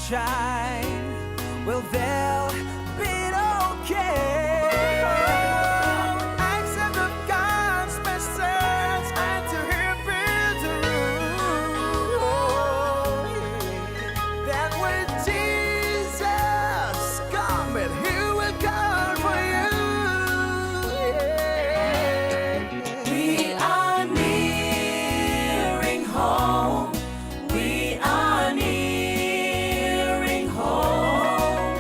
shine, well, they'll be okay. Accept of God's message and to Him build a room. That when Jesus comes, He will come for you. We are nearing home. We are nearing home.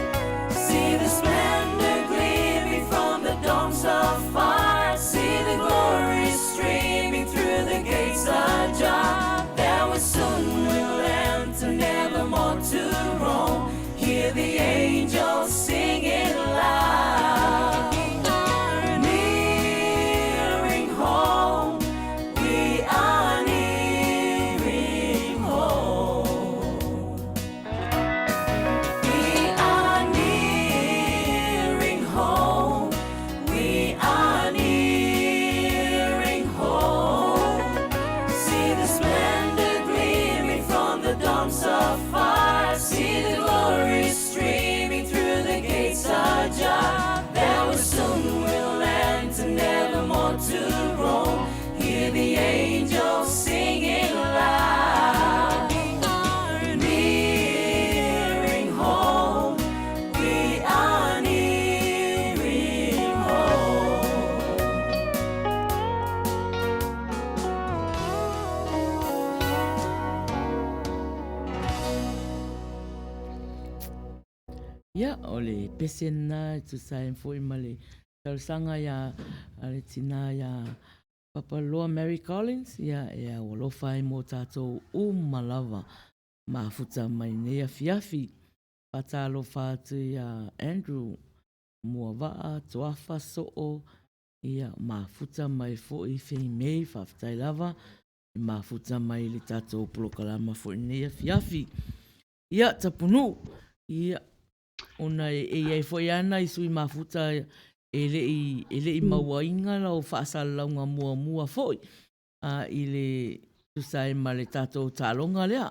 See the splendor gleaming from the domes of fire. See the glory streaming through the gates ajar. That we soon will enter, never more to roam. Hear the angels singing loud. Nearing home. We are nearing home. We are nearing home. We are nearing home. See the splendor gleaming from the domes of fire. See the glory streaming through the gates ajar. That we soon will enter, never more to roam. Hear the angels singing loud. Nearing home. We are nearing home. Ia, o le pesena tu sae foi ma le tausanga ia ale tina ia Papaloa Mary Collins ia e a walofa ai mo tātou malava ma futa mai nei Fiafi patalo fatu ia Andrew mua waa toafa soo ia ma futa mai fo I fei mei whaftai lava ma futa mai le tātou polokalama fo nei Fiafi ia Tapunu'u ia ona e foi ana I sui mafuta ele I mauainga la o whaasalaunga mua foi I le tusai ma le tātou tālonga lea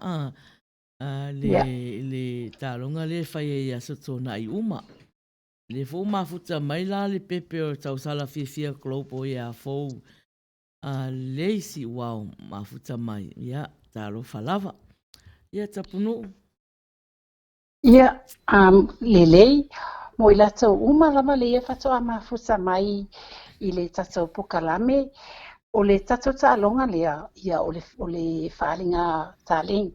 le tālonga le Faiai a sotona I uma le fo mafuta mai la le pepe o tausala fia klopo ia fo leisi wow mafuta mai ia tālo falava ia Tapunu'u. Ia, lelei, mo I latou uma lava le ia fatoa mafuta mai I le tatou pokalame, o le tatou tālonga lea, ia o le whaalinga tāling,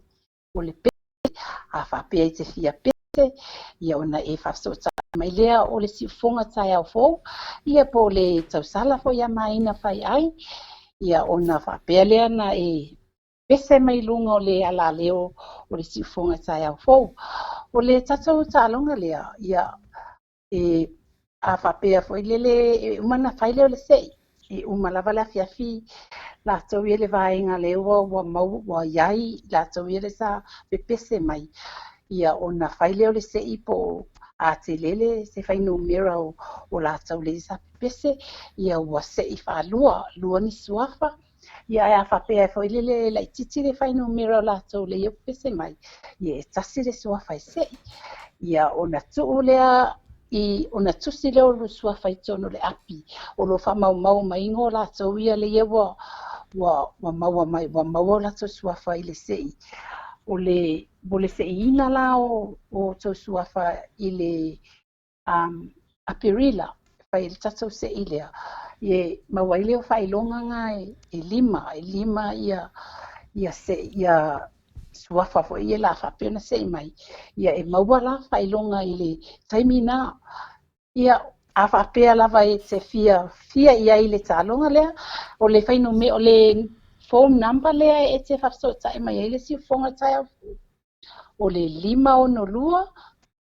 o le pete, a whapea I te fia pete, ia ona e whasota mai lea o le siufonga tai au fou, ia po le tausala fo ia Maina Faiai, ia ona whapea lea na e pese mai lunga o le ala leo o le siufonga tai au fou. O le tatou tālonga lea, ia e a whapea foi lele umana whaile o le sei, e umalava le Fiafi, lātou ia le vaenga lewa wa mau wa iai, lātou ia le sa pepese mai, ia ona whaile o le sei po a te lele se whainu mera o lātou le sa pepese, ia ua sei whalua, lua ni suafa, ia e a whapea foi lele lai titi le whainu mera o lātou le ia pepese mai, ia e tasi le suafa e sei, ia ona tuu lea ona tusi leo lo suafa I tono le api, o lo wha mau maingo lātou ia le ia wa mau lātou suafa I le sei, o le sei ina la o tau suafa I le apirila, whai le tatou sei lea, ie mawai leo whailonga ngā e lima ia suafa fo ia la whapena sei mai, ia e maua la whailonga I le taimina, ia a whapea lava e te fia ia I le tālonga lea, o le whainu me o le phone number lea e te whapsota e mai e le siufonga tai au, o le 502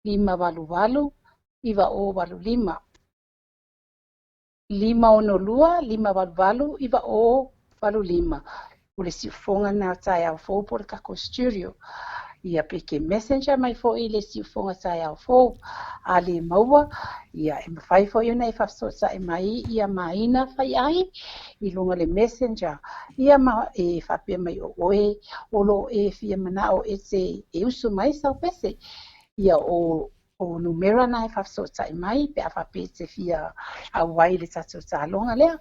588 585 502 588 585 o le siufonga na tai au fo por kako studio ia peke messenger mai fo i le siufonga sai au fo a le maua ia e mawhai fo iuna e whafsosa e mai ia Maina Faiai i lunga le messenger ia ma e whapia mai o oe o lo e fia manao e se e usu mai sau pese ia o numera na e whafsosa e mai pe a whapia se fia a wai le tatu talonga lea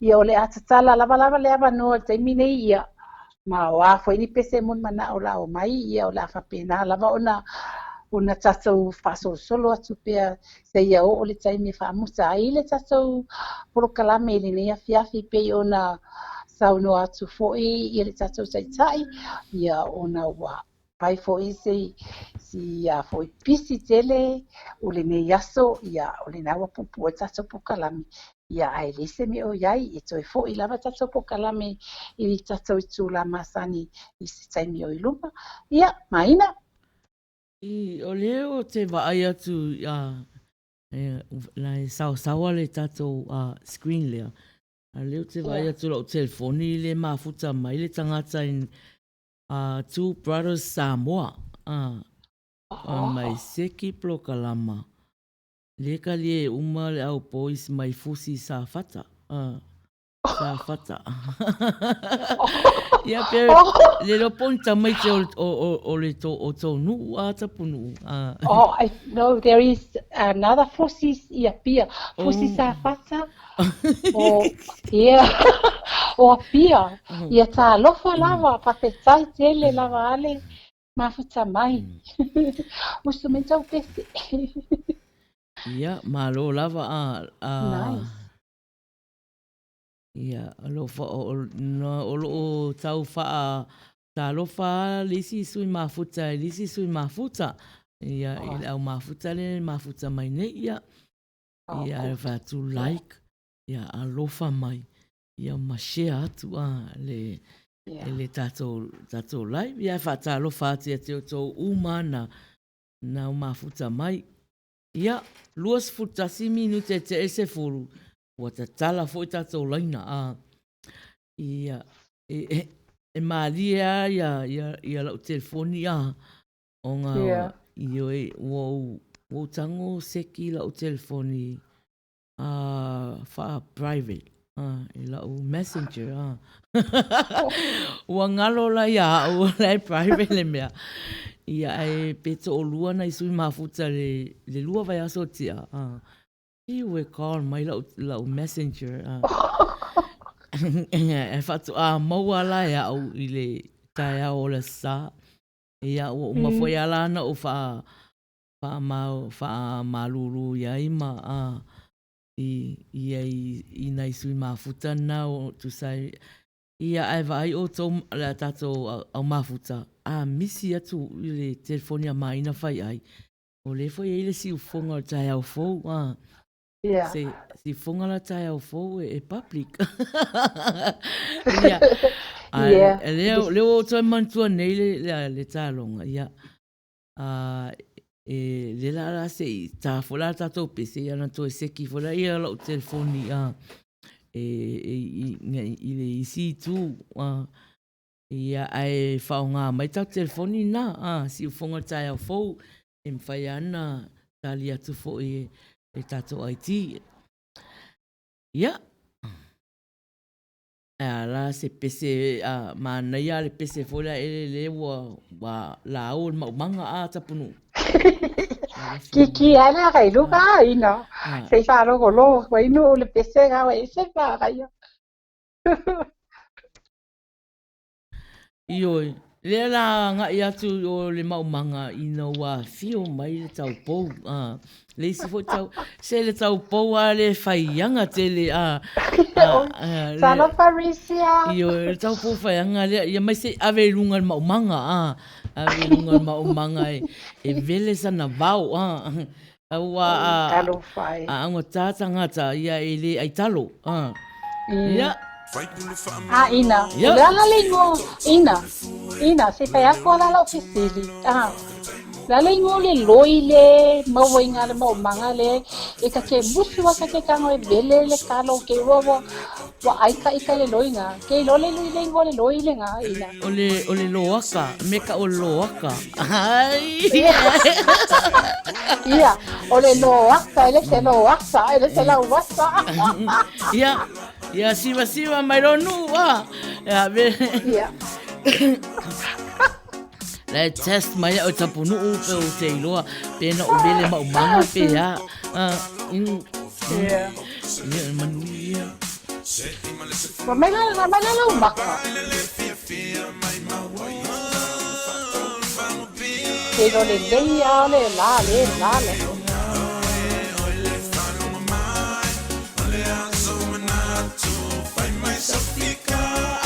ia o le atatala lava lea vanoa te mine ia ma wa foi ni pese mun mana o la o mai ia o la fa pena lava ona tatou faso solo atu pea se ia o le tai me fa musa ai le tatou por kalame le ne afiafi pe ona sauno atu foi ia le tatou tai ia ona wa pai foi se si a foi pisi tele o le ne yaso ia o le nawa pupu tatou por kalame ia ai lese me o iai e toi fo i lava tatou po kalame i tatou tu la masani i se taimi o i luma ia Maina I o leo te vaai atu la e sawa le tatou screen lea. A leo te vaai atu la o telefoni le mafuta mai le tangata in Two Brothers Samoa. Mai seki plokalama. Le ka lie uma le au pois mai fusi sa fata. Sa fata. Ia pe le lo ponta mai te o le to o Tapunu'u a Tapunu'u. I know there is another fusis ia pia fusis sa fata o pia ia ta lofa lava papetai tele lava ale mafuta mai musu mentau pese Ia malo lava nice ia lo fa o lo tau fa ta lo fa lisi sui mafuta ia il au mafuta le mafuta mai ne ia fa tu like ia alofa mai ia ma share atu le tato live ia fa ta alofa te to umana na mafuta mai ia luas futasi minute te ese furu wa ta tala foi tato laina ia e malia ia la telefoni onga io wo tango seki la telefoni fa private la messenger wa ngalo la ia o la private le mea ia e peto o lua na isui mafuta le lua vai aso tia he we call my la messenger e fatu maua la ia o ile taia o la sa ia o uma foi ala na o fa malulu ia ima i na isui mafuta na o tu sai ia ai vai o to la tato au mafuta misi atu le telefonia Maina Faiai o le foi ele si ufonga tai au fo si fonga la tai au fo e public ia leo to mantua nei le talonga ia le la se ta fola tato pese ia na to seki fola ia lo telefoni ile isi tu ia ai faunga mai tau telefoni na si ufonga tai au fo e mwhai ana tali atu fo e tato IT ia la se pese mana ia le pese fola ele wa la o manga Tapunu'u Kiki ana kai luka ina se fa lo golo wa ino le pese ga wa se fa ga yo ioi le la nga ia tu o le manga ina wa fio mai le tau pou le si fo tau se le tau pou le faianga tele Sala Parisia io le tau pou faianga le ia mai se ave lunga manga ave lunga manga e vele sana vau aua anga tata ngata ia ele aitalo ia ina la lingo ina se fai ako la ofisili la lingo le loile mawainga le manga le e ka ke busu wa ka ke kango e bele le kalo ke wowo wa ai ka le loinga ke lo le loi le nga ina O le loaka, meka o loaka. Ai. ia o le loaka ele se loaka ele se la wasa Ia siwa mai ronu wa. Ia be. ia Le test mai o Tapunu'u pe o te iloa. Pena o bele ma umanga pe ya. ia Manuia. wa mena lo maka ke lo le leia le la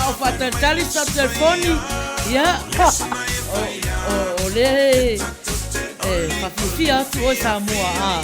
Au fata tali sa telefoni. Ia. O le. Fafifia tu o Samoa.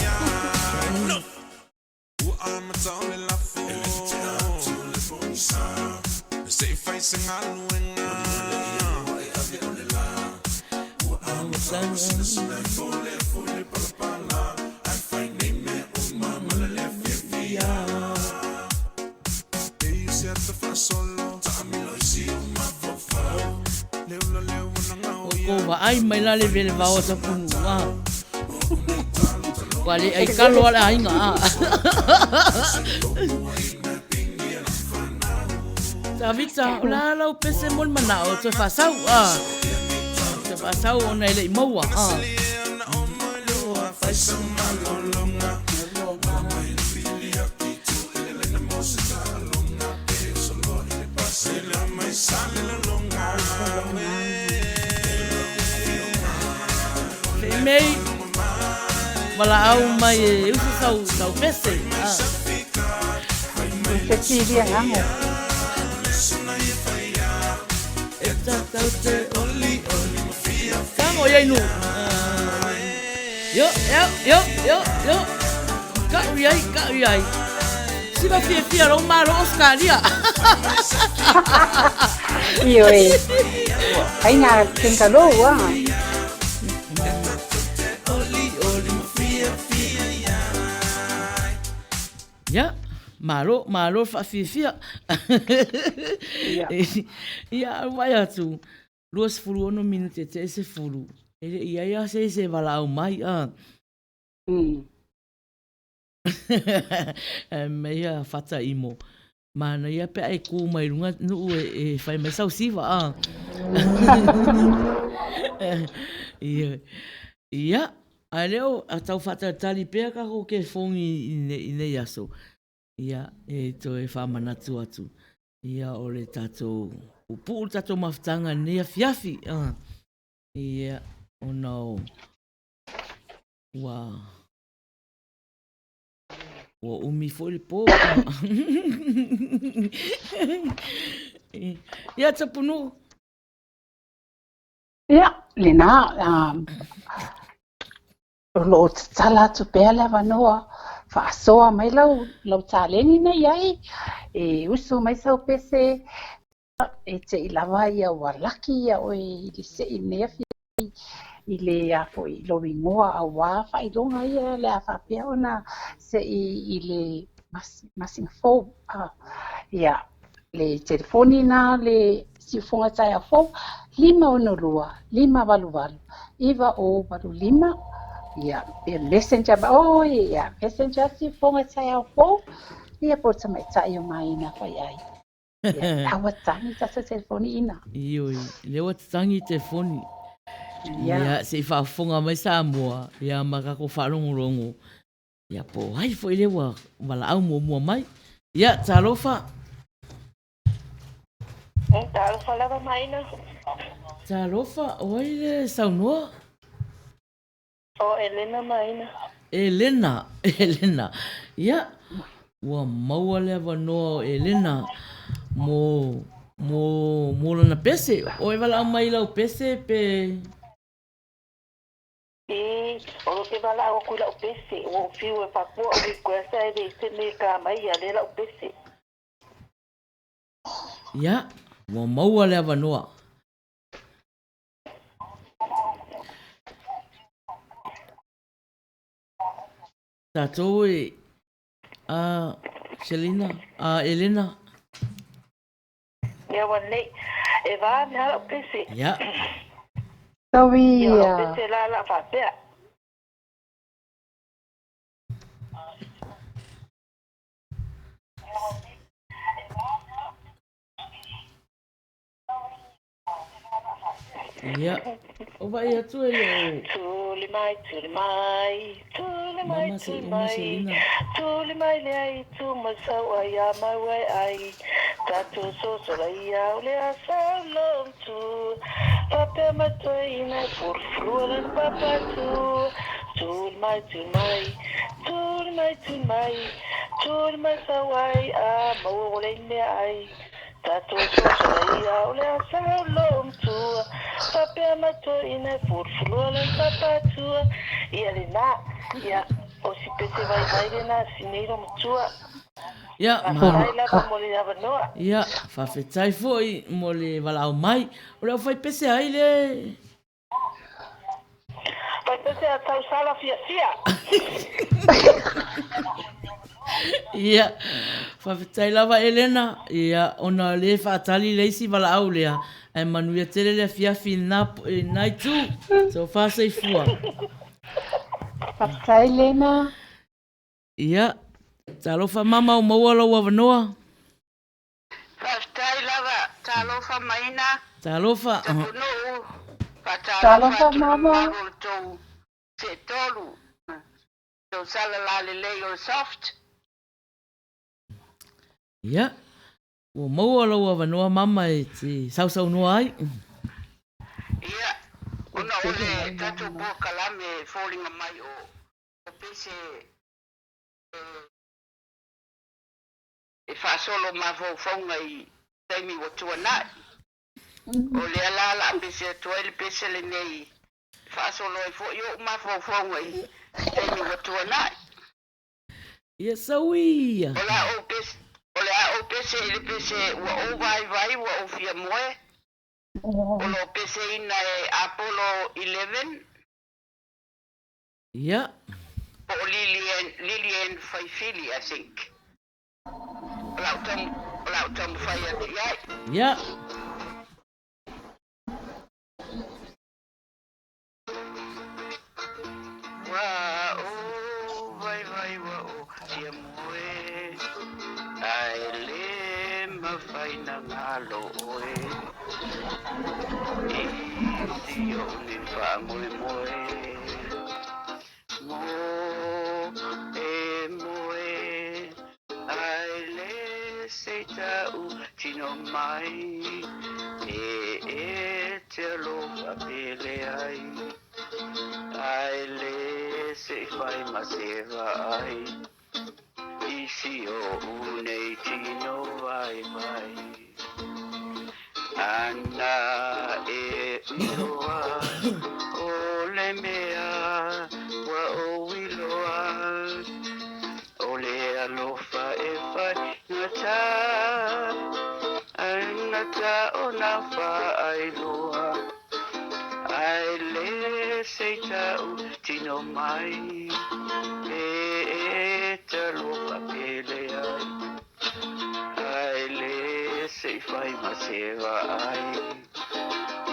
Ko va ai mai la le vele va o Tapunu'u. Wale ai kalo ala ainga. Tavita la la o pese mon mana o te fasau te fasau ona ile maua Mei wala au mai e usu sau pese se tiria ngamo Tango yai nu Yo Ka uyai Siba fia lo maro Oscaria io ai na tinkalo wa Ya Malo fia. Ia vai atu. 2 minute te se fulu. Ia se vala au mai Meia fata imo. Mana ia pe ai ku mai runga nu e fai mai sau siva Ia Aleo atau fata tali pe ka ko ke fongi ine yaso. Ia to e whamanatu atu. Ia o le tatou upu tatou mafutanga ne Afiafi. Ia o no. Wa umi foi po. Ia Tapunu'u. ia lena lo tsala tu pele vanoa fa soa mai lau taleni na yai e usu mai sau pese e te ilawa ia walaki ia o i se ine fi i le a fo i lo ingoa a wa fa i donga ia le a fa pia ona se i le masing fo ia le telefoni na le si fonga tai a fo 5 valu iva o valu 5 ia messenger ia messenger si fonga tai a fo ia po sa mai tai o Maina Faiai ia tawa tangi ta telefoni ina Ioi, lewa tangi telefoni. Ia se whaafonga mai Samoa. Ia makako whalongorongo. Ia po hai fo i lewa wala au mua mai. Ia talofa. Talofa lava Maina. Talofa oi le saunoa. O Elena Maina. Elena. Ia. Ua maua lewa noa Elena. Mo lana pese. O e wala au mai lau pese pe... O te wala o kula o pese. O fiu e whakua o i kuesa e de se me ka mai a lela o pese. Ia. Ua maua lewa noa. Tatou e... Selina. Elena. Ia wanei. E va me hala pese. Ia. Tauia. Pese la whapea. Ia. O vai atu e lo. Tuli mai, tuli mai, tuli mai, Mama tuli Mama mai, Selina. tuli mai le ai tu masau ai a mai wai ai, tatu so so la ia o le a sa long tu, pape matoi na furfruan papa tu, tuli mai, tuli mai, tuli mai, tuli mai, tuli mai sa wai a mau le ne ai. Tato so so la ia o le a sa long tu, pape matoi na furfruan papa tu, ia le na, ia o si pese vai vai le na sineiro mutua. Ia, Ai lava mo le lava noa. Ia, whawhetai foi mo le walau mai. O leo whai pese ai le. Vai pese a tau sala fia fia. Ia, whawhetai lava Elena. Ia, ona le whaatali leisi walau lea. Ai manuia tere le fiafi nai tu. So whasei fua. Whakatai lena. Ia, talofa mama o maua lau awanoa. Whaftai lava, talofa maina. Talofa. Tapunu'u. Talofa mama. Tau se tolu. Tau sala la le leo soft. Ia, o maua lau awanoa mama e te sausau noa ai. Ia, ona ole tatu po kalame falling mai o pese e fa solo ma fo fonga I taimi o tuana. O le ala la pese toile pese le nei. Fa solo e fo yo ma fo fonga I taimi o tuana. Ia sauia. Ola o pese ole a o pese le pese o vai o fia moe. Olo pese ina e Apollo 11. Ia. O Lilian Faifili, I think. Lautam Faiai. Ia. Vai wa o tia moe. Ai le mawhaina ngalo oe. Si o ni wha moe moe. Moe. Ai le se tau tino mai. Te alofa pele ai. Ai le se fai maseva ai. Isi o unei tino vai. Ana e uloa o le mea wa o wiloa o le alofa e fai ngata o na fai loa ai le se tau tino mai e te alofa pele ai le se fai maseva ai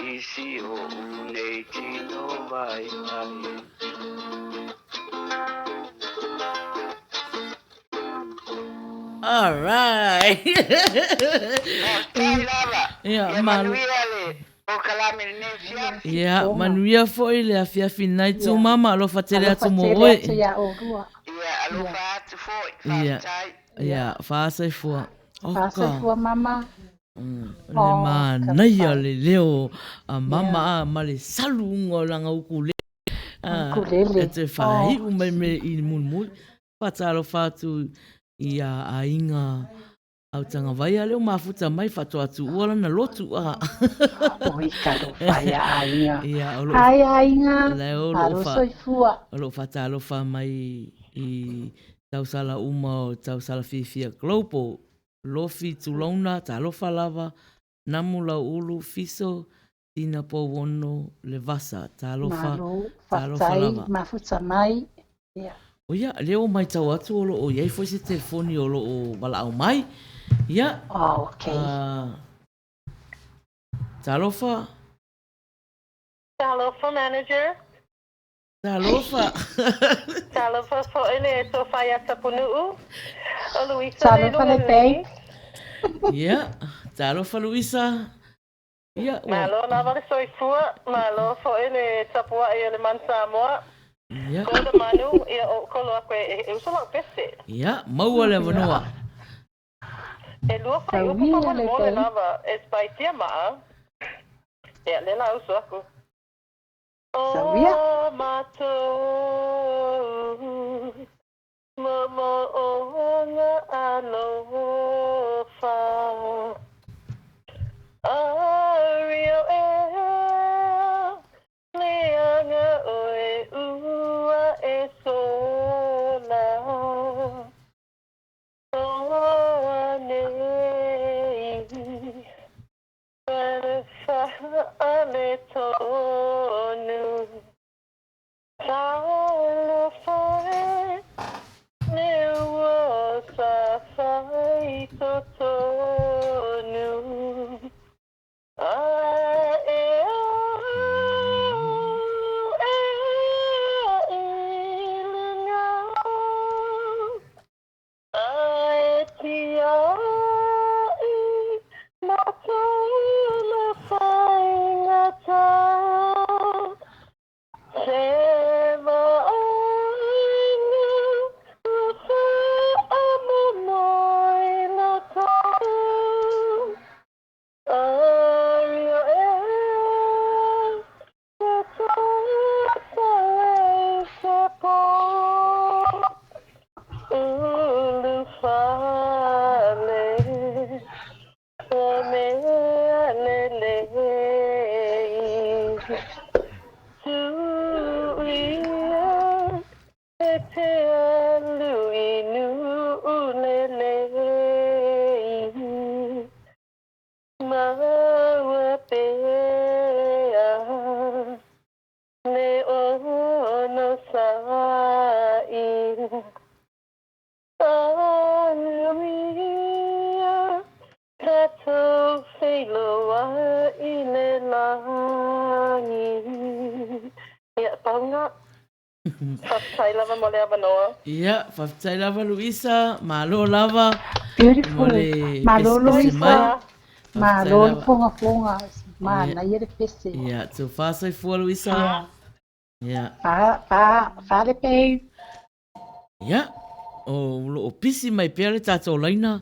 isi o unei tino vai. All right. Ia manuia le o kalame ne fiafi. Ia manuia foi le fiafi nai tu mama lo fatele atu mo oe. Ia alofa atu foi. Ia fasa fua. Fasa fua mama. Le manai le leo a mama ma le salungo langa ukule. Ukulele. Te whai me I mulmul. Patalo fatu ia ainga au tanga vai a leo mafuta mai fatu atu uala na lotu a. Oi, karo Faiai. Ia olo. Faiai. Leo Alo soifua. Olo fatalo fa mai I tausala uma o tausala fifia global. Lofi tulona talofa lava namula ulu fiso tina po wono le vasa talofa lava. Mafuta mai. Ia. O ia, leo mai tau atu olo o iei foi se telefoni olo o wala au mai. Ia. Oh, okay. Talofa. Talofa manager. Talofa. Talofa fo ele to Faiai Tapunu'u. O Luisa Talofa le pei. Yeah. Talofa Luisa. Yeah. Malo lava le soifua. Malo fo ele tapua e le man Samoa. Yeah. Ko le manu ia o kolo akwe e usala pese. Yeah. Maua le vanoa. E lua fai upu pa mole lava e spaitia maa. Ia le la usu aku. Sabia? O matou Mama o nga alofa Ario e Leanga oe ua e sola Oa nei Wha ale tonu Talofa ne ua sa fai totonu Yeah, whaftai lava Luisa, malo lava. Beautiful. Mole Malo pese mai. Luisa. Malo le ponga. Mana ia le pese. Yeah, so whasai fua Luisa. Yeah. Fa le pei. Yeah. O pisi mai pere tato laina.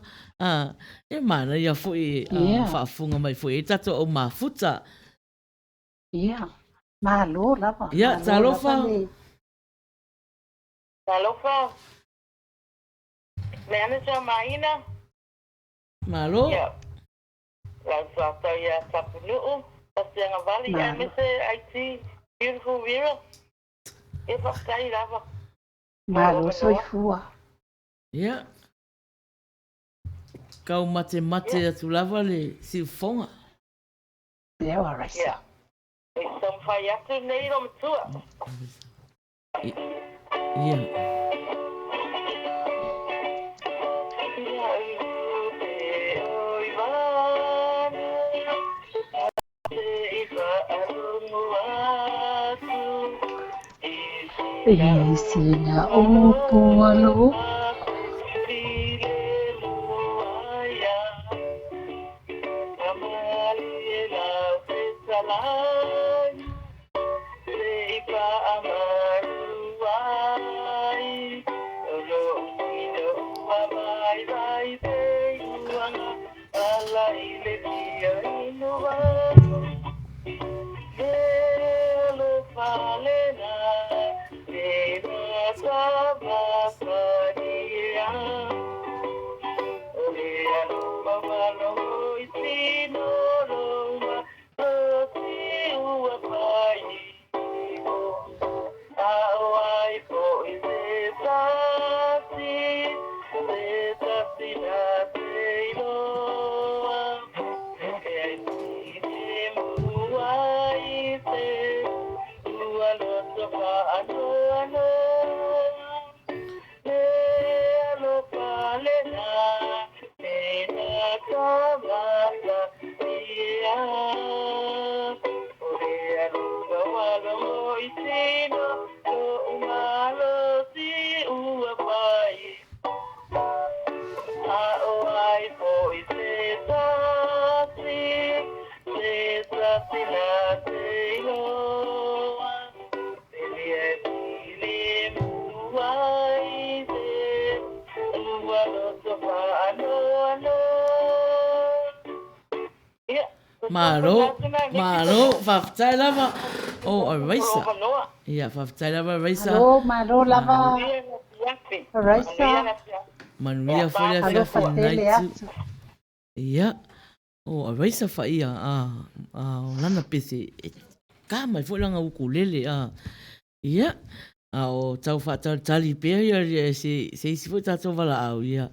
E mana ia fui whaafunga mai fui. E tato o mafuta. Yeah. Malo lava. Yeah, talofa. Talofa. Manager Maina. Malo. Yeah. Lalu saya Tapunu'u. Pasti Agavale. MSA IT. Beautiful Vero. E whaktai lava. Malo soifua. Yeah. Kau mate atu lava le siufonga. Yeah, all right. Yeah. E sampai atu nei ro matua. Yeah. Singa opo alo. Malo, whaftai lava. O, a raisa. Ia, whaftai lava raisa. Malo lava. Raisa. Manuia fwere a Alo whiawhi fatele naitu. atu. Ia. O, a raisa whaia. O lana pese. Ka mai fwere langa ukulele. Ia. O tau whatau tali pēr ia se isi fwere tātou wala au. Ia.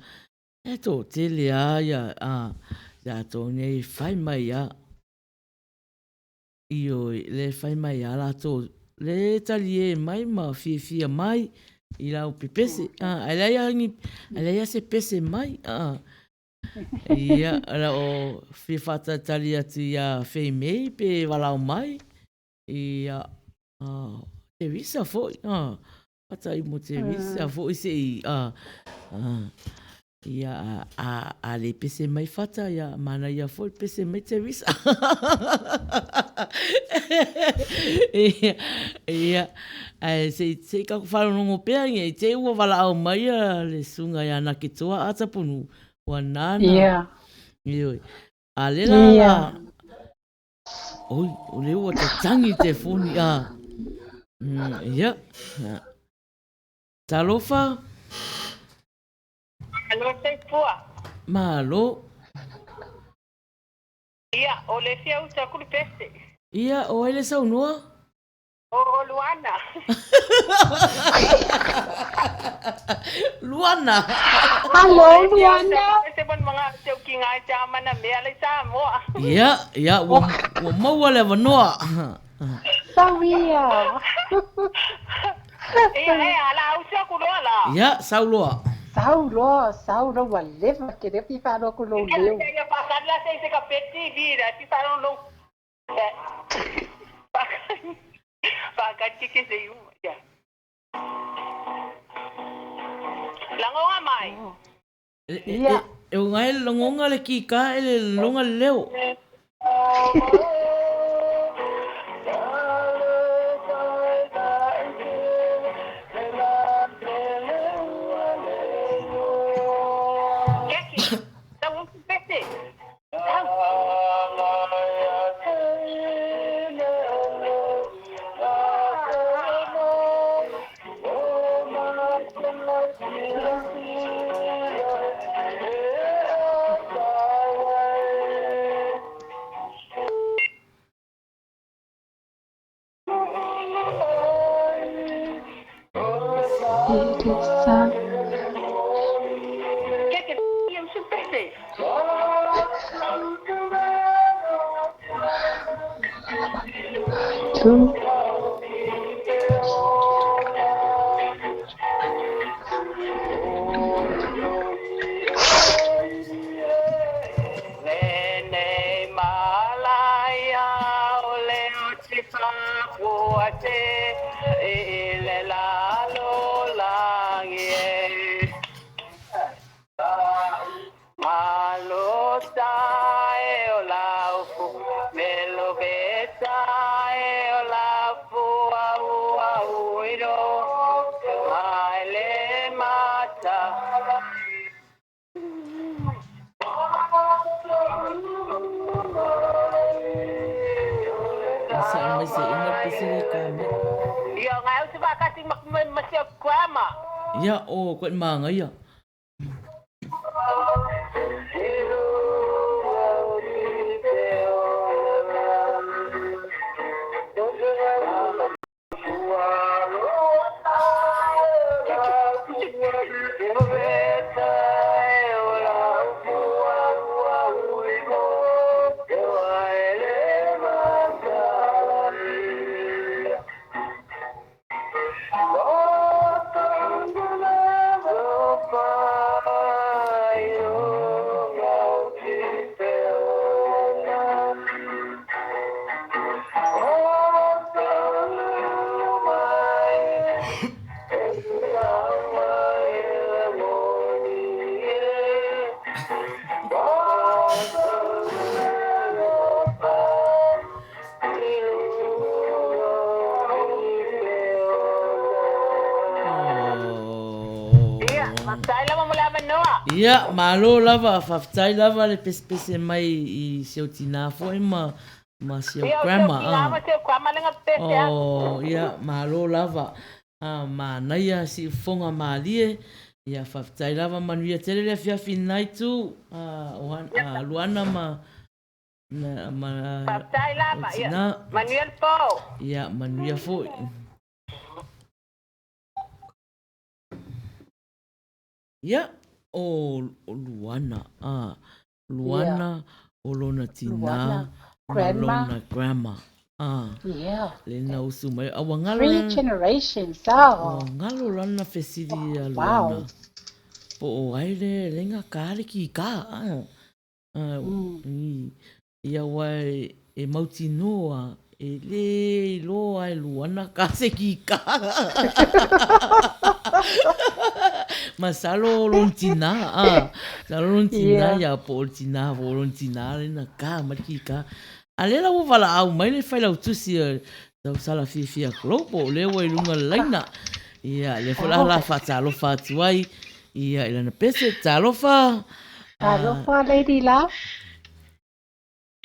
E tō tele ia. Ia tō nei whai mai ia. Io le fai mai ala to le tali e mai ma fia mai i lau pe pese ala ia se pese mai ia ala o fia fata tali atu ia fei mei pe walau mai ia te visa foi pata i mo te visa foi se ia a le pese mai fata ia mana ia foi pese mai te visa ia se ka whanongo pēr nge te ua wala au mai le sunga ia na ki toa a Tapunu'u ua nana ioi a le la oi o le ua te tangi te funi ia talofa Alo te pua. malo Ia, o le fia uta kuru peste. ia o ele saunua O Luana. Luana Halo, Luana. Ese bon mga teu ki ngai te amana mea le Samoa. ia ua maua le wanoa Sawia. Ia, ala usa kulola. ia sauloa Saulo wa leva ke re pi faro ko lo leo. Ia pasar la se ka peti vira, ti faron lo. Pakai tiki se yu. Ya. Langonga mai. Ia. E o ngai longonga le ki ka ele longa leo. Ia o koe maanga ia. Matai lava mo lava noa. Ia, malo lava, whaftai lava le pese mai I seo tina foi ma seo grandma. Lava teo kwama lenga pese a. Oh, ia, malo lava. Ma naia si fonga malie. Ia, whaftai lava manuia tele le fiafi nai tu. Luana ma... Matai lava, ia. Manuel po. Ia, manuia foi. Ia, o Luana. Luana, o lona tina. Lona grandma. Yeah. Lena usu mai. Awa ngalo 3 generations. Oh. Ngalo lana fesiri a Wow. Luana. Po o aile lenga kare ki ka. Ia wai e mauti noa. E le loa e Luana ka se ki ka. Masalo lontina. Salo lontina ia po lontina. Po lontina lena ka mariki ka. Alela wo wala au mai le whai lau tusi tau sala fifia klopo le wai lunga laina. Ia le whala la wha talofa atuai. Ia ilana pese talofa. Talofa, Lady Love.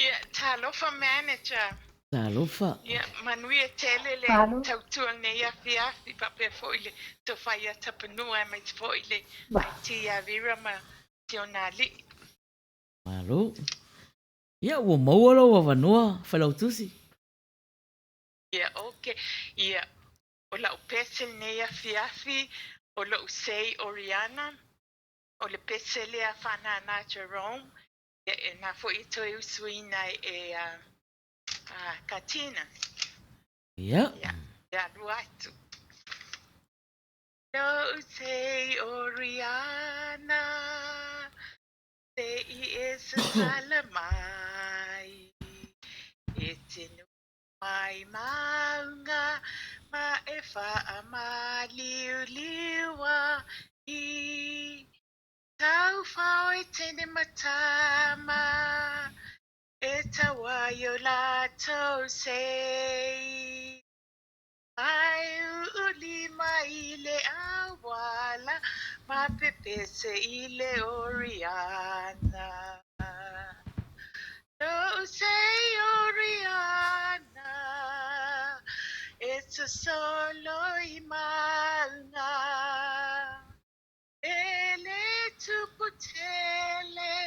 Ia talofa manager. Talofa. Ia manuia tele le tautua nei afiafi pape foile to whaia Tapunu'u e mai foile. Ai tia vira ma tionali. Malo. Ia, ua maua lau awanoa, whalau tusi. Ia, oke. Ia, o lau pesel nei afiafi, o lau sei Oriana, o le pesel a whanana Jerome, ia, e na fo i toi usuina e Katina. Ia. Ia, ruatu. Lau sei Oriana, sei esa salamai, e tinu mai maunga, ma e wha ama liuliwa I tau whao e tene matama, e tawaio la tau sei. Ai uli mai le awala, ma pepese I le Oriana. No say Oriana, it's a solo imana. Ele tu putele,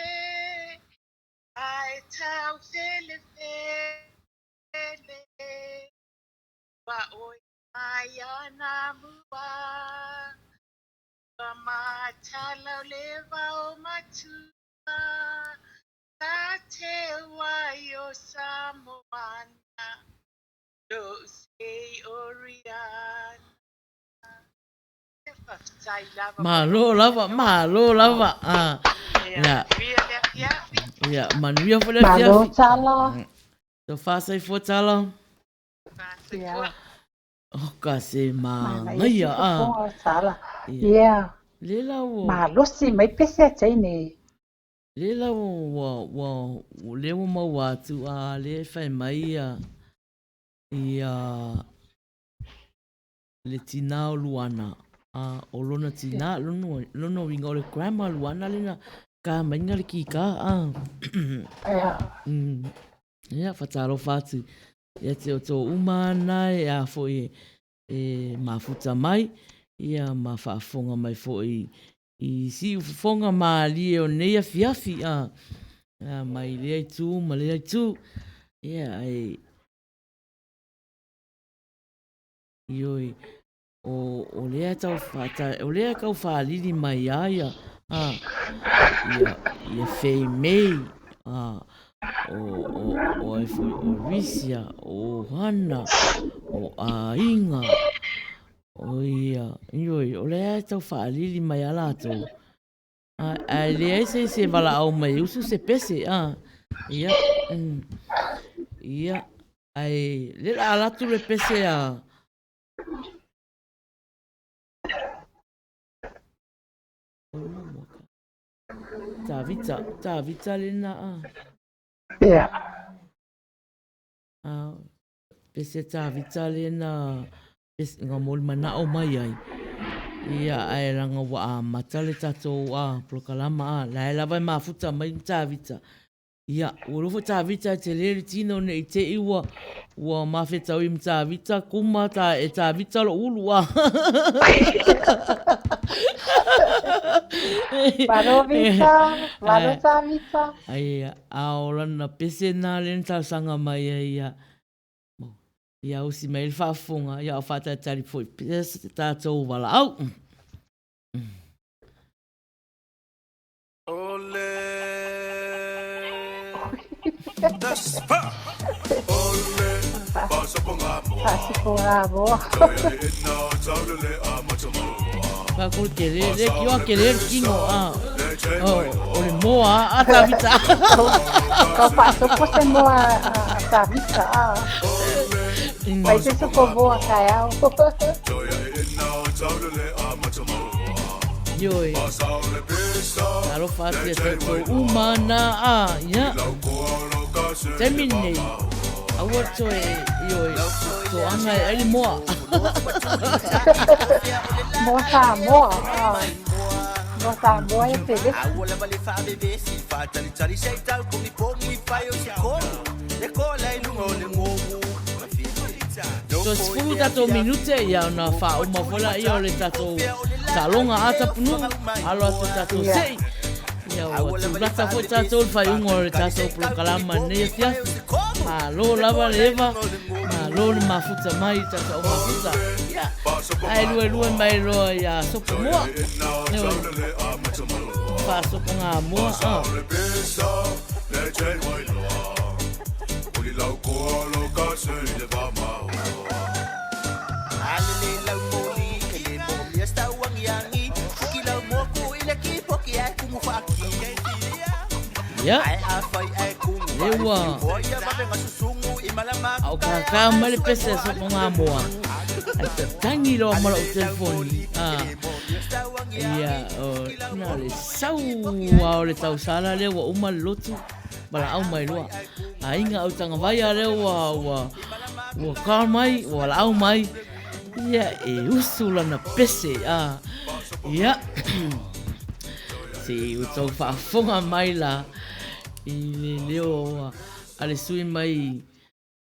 ai tau fele fele. Wa oi ayana mua, wa matala leva o matua, ka te waio Samoana, do sei Oriana. Malo lava. Ia, manuia fo le fiafi. Malo tala. So fasa I fo tala. Yeah. Oka se Mana ngaia tala. Yeah. Lela wo. Malo si mai pese tene. Lela wo le wo mau atu le fai mai ia le tina o Luana. O lona tina lono winga o le grandma Luana lena ka mainga le ki ka Ia whataro whatu. Ia te o tō umana ia fo e mafuta mai. Ia ma whaafonga mai fo I si ufonga ma lie o neia fiafi. Mai lea I tū, ma lea I tū. Ia ai... Ioi... O lea tau whata... O lea kau whaalili mai aia. Ia whei mei. O e foi o Risia, o Hana, o Ainga. O ia... Ioi, o lea tau whaalili mai ala tō. A lea se wala au mai usu se pese. Ia... Ia... Ai... Lera alatu le pese Tā vita lena Yeah. Pese tā vita lena ngā mōli mana o mai ai. Ia ai ranga wa a matale tatou a prokalama a la la vai mafuta mai tavita. Ia urufo tavita te leri tino ne te iwa wa mafeta i tavita kuma ta e tavita lo ulu a. Varo tavita. Ai a orana pese na len ta sanga mai ia. Ia usi mai whaafonga, ia o whata tari foi pese tātou wala au. Ole. Ole. Pasa ponga mo. Ka ko ke le ki wa ke le kingo a. O le moa a tavita. Ka paso po se moa a tavita a. Vai se so ko boa kai au. Yoi. Alo fati e te umana a, ia. Temine. Awa to e, yoi. To anga e ali moa. Moa Samoa. Moa Samoa e te le. Awala vale fa bebe si fa tali tali sei tal come pomi fai o si kono. E kola i lungo le ngogu. So sifuru tatou minute ia ona whauma whala ia o le tatou talonga a Tapunu'u, alo atu tatou sei. Ia o tūrata fo tatou le whaiunga o le tatou prokalama nei fiafi. Ma lo lava le eva, ma lo le mafuta mai tatou mafuta. Ia, ai lue mai loa ia sopo moa. Neo, wha sopo ngā moa. Ya, lewa. Au kaka male pese sopo ngā moa. Tangi lo mala o telefoni. Ia, na le sau o le tau sala le wa uma lotu. Bala au mai loa. A inga au tanga vai a leo wa kar mai, wa la au mai. Ia, e usula na pese. Ia. Si utau whaafonga mai la. I leo ale sui mai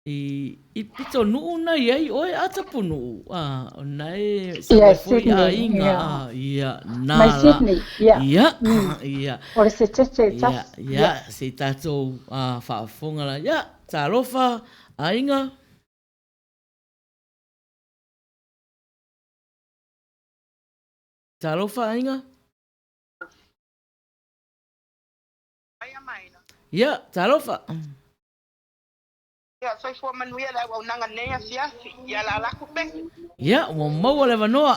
i pito nuu na iei oe a Tapunu'u. O nai sa mai fui a inga. Ia, nā Mai la. Sydney, ia. Ia. O le se tese tas. Ia, se tātou whaafonga la. Ia, tā rofa a inga. Tā rofa a inga. Ia, tā rofa. Ia, soi fua manuia la au nanga nea fiafi. Ia la laku pe. Ia, ua maua le wanoa.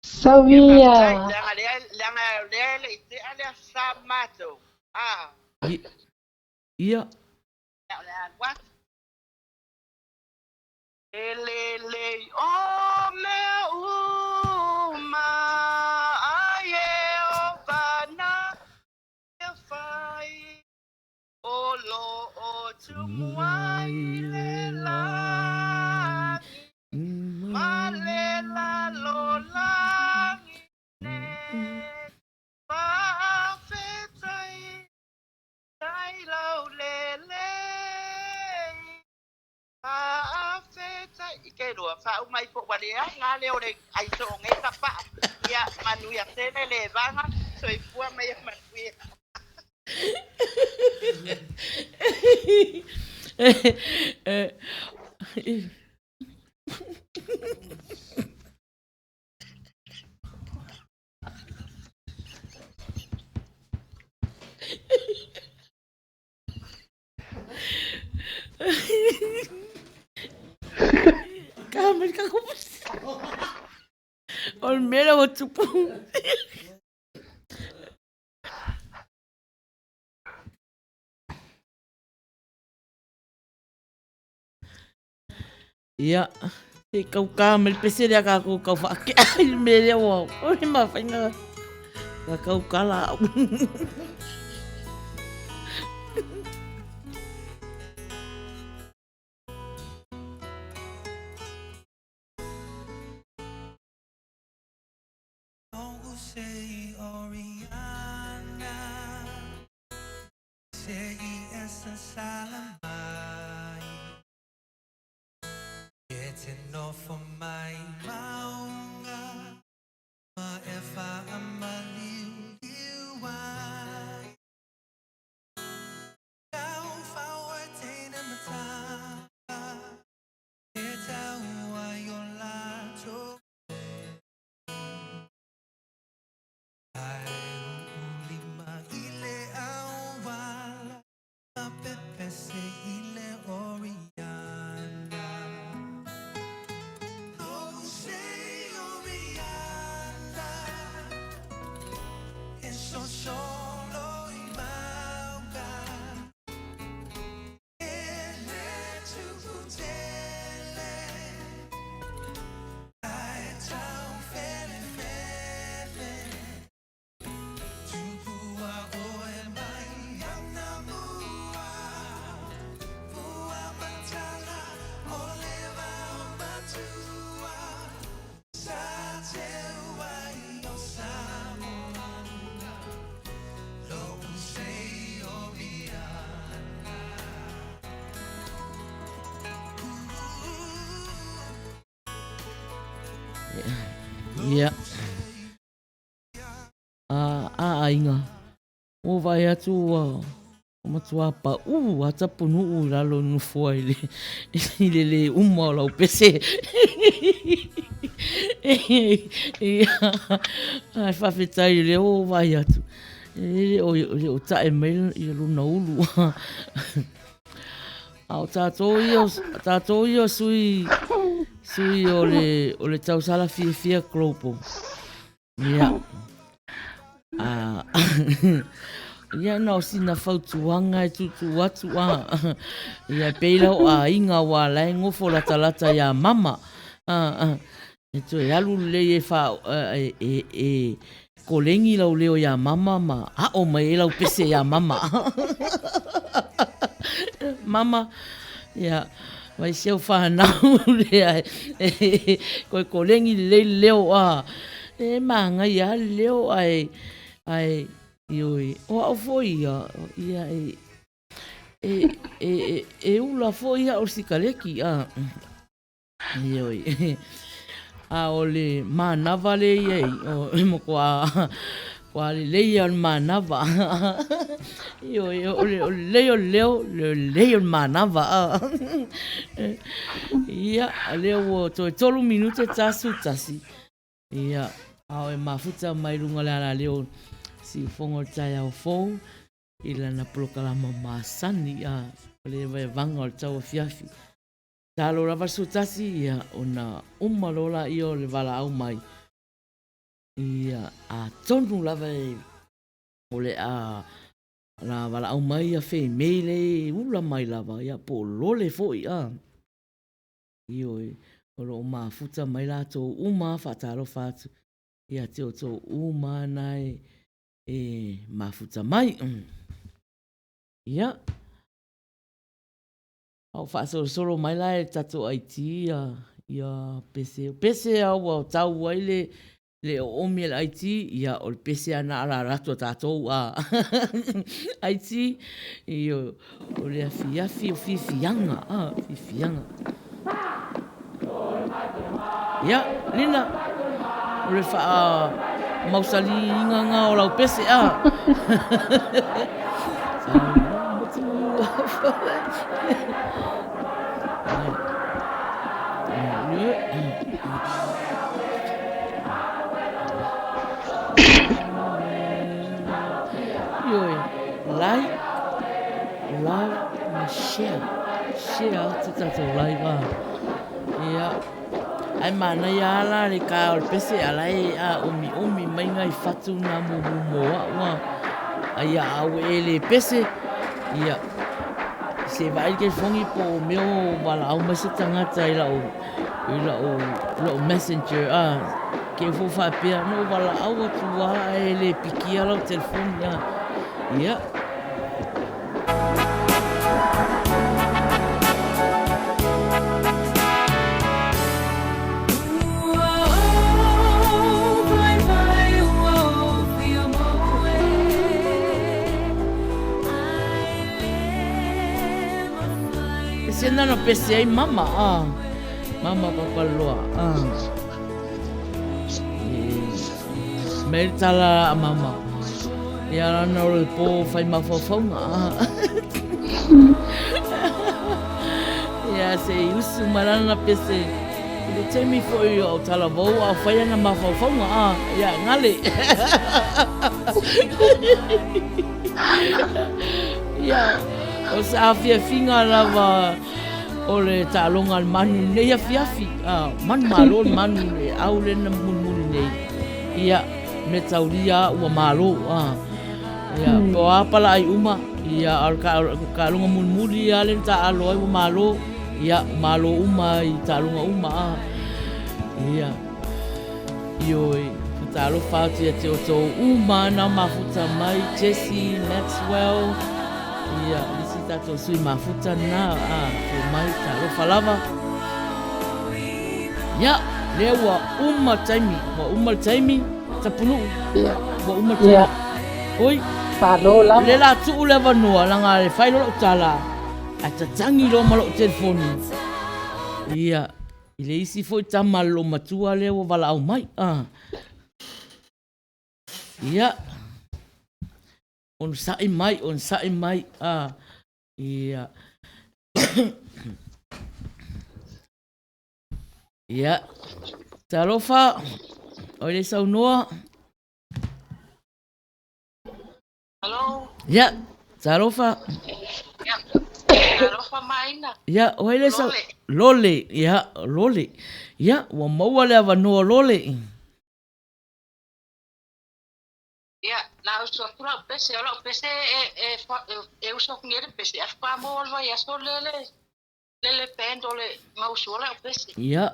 Sauia. Langa le ite ale sa mato. Ia. Ele o me uma aye o vana e fai o lo o tumuai le la ma le la lo la ne pa fetai tai lau le le Ike rua whau mai po warea ngā leo re aiso o ngai kapa ia manuia tene le vanga so i fua mai a manuia. Kamer ka kupas. Olmera o tupu. Ia, e kau kamer pesere a kako kau whaake ai mere o. Oi ma whainga. Ka kau kala. Sei Oriana, sei essa salamai, getting off of my maunga, ma efa amaliu liwai, tau fawa tena mata, e tau ayolato. Ia. Inga. O vai atu o matua pa a Tapunu'u lalo nufua ile uma la upese. Ai whawhetai le o vai atu. O tae mail i luna ulu. Au tātou i o sui o le tausala fia klopo. Ia. Ia na o sina whautuanga e tutu atu ia peila o a inga wa lai ngofo la talata ia mama. E tu e alu le e wha e kolengi lau leo ia mama ma o mai e lau pese ia mama. Mama, ia, vai seu whanau lea koe kolengi le leo e manga ia leo ai ioi o au foi ia ula foi ia o sikaleki ioi o le manavale ia o mo kwa le leia manava ioi o leo manava ia leo to tolu minute tasu tasi ia au e mafuta mai runga la leo si fongo tai au fou ila na prokalama masani le Evaevaga o le Tauafiafi. Talo rava sutasi ia ona umalola i o le vala au mai. Ia a tonu lava o le la vala au mai a fe meile ula mai lava ia po lole foi Ioi o lo mafuta mai la to uma fatalo fatu. Ia te o tō umana mafuta mai. Ia. Au whaasoro mai la e tato Aiti ia pese. Pese au au tau waile le o omi el Aiti ia o le pese ana ala rato tatou Aiti ia o le afiafi o fifianga. Fifianga. Ia, Lina. O le wha mausali inganga o lau pese Like, love, and share. Share te tatou live Ia. Ai mana ia ala le ka o le pese ala omi mai ngai fatu na moa ai au le pese ia se vai ke fongi po meu wala au mai se tangata i la o messenger ke fo fa pia no wala au tu le piki ala o telefoni ia pese ai mama. Mama papaloa. Meri tala a mama. Ia rana o le po fai mawhawhaunga. Ia se usu marana pese. Ile temi foi o tala vau a whai ana mawhawhaunga. Ia ngale. Ia o se awhiawhinga lava o le tālonga al manu nei awhiawhi. Manu malo manu le au le na munmuni nei. Ia me tauria ua malo. Ia po apala ai uma. Ia al kalunga munmuri ale ta alo ai malo. Ia malo uma i talunga uma. Ia ioi talo fati e te oto uma na mafuta mai Jesse Maxwell. Ia isi tato sui mafuta na ko mai talo falava. Ia lewa uma taimi Tapunu'u. Ia. Wa uma taimi. Oi. Palo lava. Le la tu le vanua langa le failo utala. Ata tangi lo malo telefoni. Ia. Ile isi foi tamalo matua le o vala au mai. Ia. On sai mai. Ia. Ia. Talofa. Oi sau noa. Hello. Ya, Talofa. Ya. Talofa Maina. Ya, oi sau Lole. Ya, Lole. Ya, wa maua le ava noa Lole. Ya, na uso kura pese uso ngere pese afpa mo wa ya so lele pendole mau so la pese. Ya.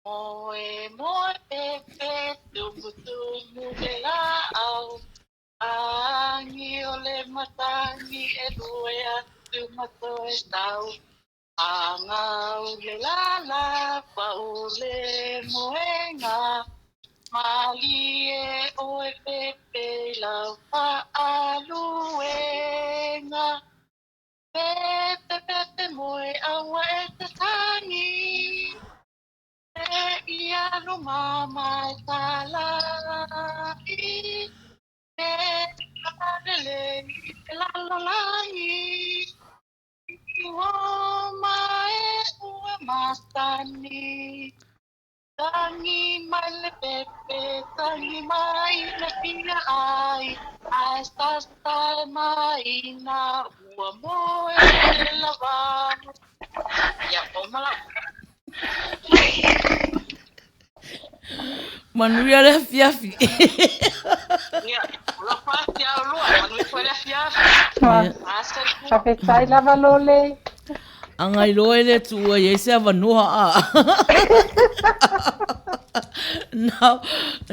Moe pepe tumu de la au angi ole matangi e duea tumato estau anga ule la paule moenga malie oe pepe la pa aluenga pepe moe awa e te tangi ia no mama tala i le la mai mastani tangi mal pepe tangi mai na pina ai hasta mai na uamo lava ya pomala Manuia le fiafi. Ya, lo fasti a lo, Manuia foi le fiafi. Whawhetai lava Lole. Angai loe le tua i se ava noa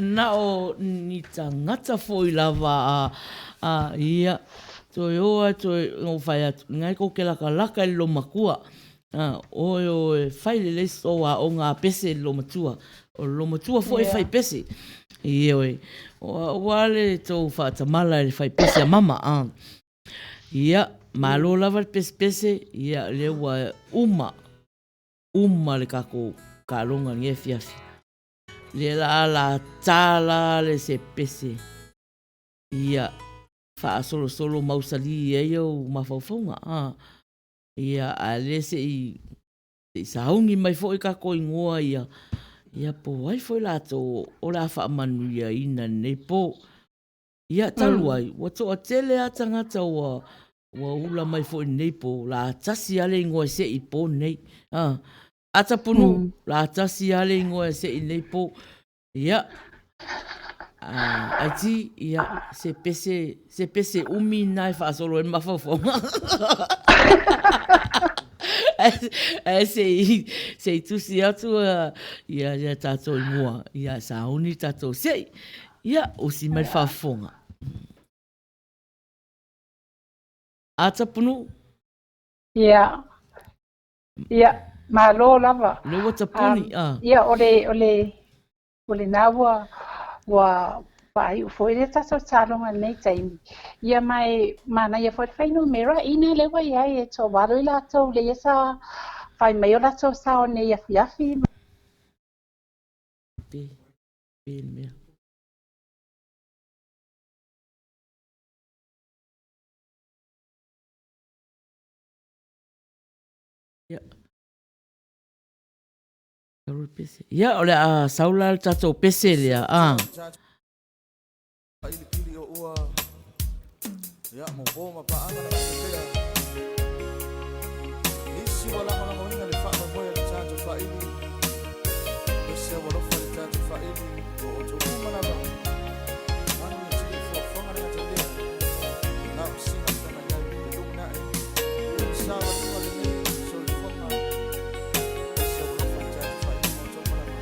Na o ni tangata foi lava ia. Toi oa, toi o whai atu. Ngai ko ke laka i lo makua. O whai le leso o ngā pese lo matua. O lo matua foi whai pese. Ie o wale tō whātamala le whai pese a mama. Ia, malo lava le pese. Ia, le ua uma le kako kāronga nge fiafi. Le la tāla le se pese. Ia, wha solo mausali e au mawhauwhaunga. Ia, a le se i saungi mai fo i kako ingoa ia. Ia po ai foi lato o la wha manu ia ina nei po. Ia talu ai, wa toa tele a tangata wa ula mai fo i nei po. La tasi ale ingoa se i po nei. A Tapunu'u, la tasi ale ingoa se i nei po. Ia. Ai ti, ia, se pese umi nai wha solo en mawhauwhaunga. Se i tusi atu ia tato i mua. Ia sauni tato sei. Ia usi mai whawhonga. A Tapunu'u? Ia. Ia, malo lava. Lewa Tapuni, Ia, ole nawa wa Pai u foi le tato talonga nei taimi. Ia mai mana ia foi whainu mera ina le wai ai e tō waro i lātou le ia sa whai mai o lātou sa o nei afiafi. Pe mea. Ia. Ia o le a saula le tatou pese lea. Pili o ua ia mo boma pa ana na pea isi wala mana mo ina le fa mo moya le tato fa ili ese wala fa le tato fa ili o to mana ba mana ni tili fo fonga na te lea na usina sana ya le lumna e sa wala le ni so le fonga ese wala fa le tato fa ili o to mana ba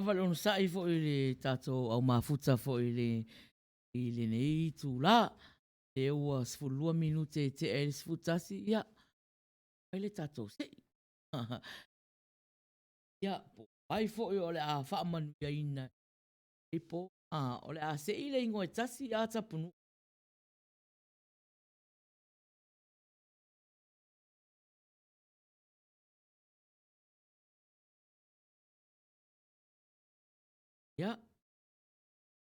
Agavale on sai fo ile tato au mafuta fo ile nei tu la. E ua sfulua minute te e sfutasi ia. Ele tato se. Ia, ai fo ole a whaamanu ia ina. E po, ole a se ile ingo e tasi a Tapunu'u. Ia,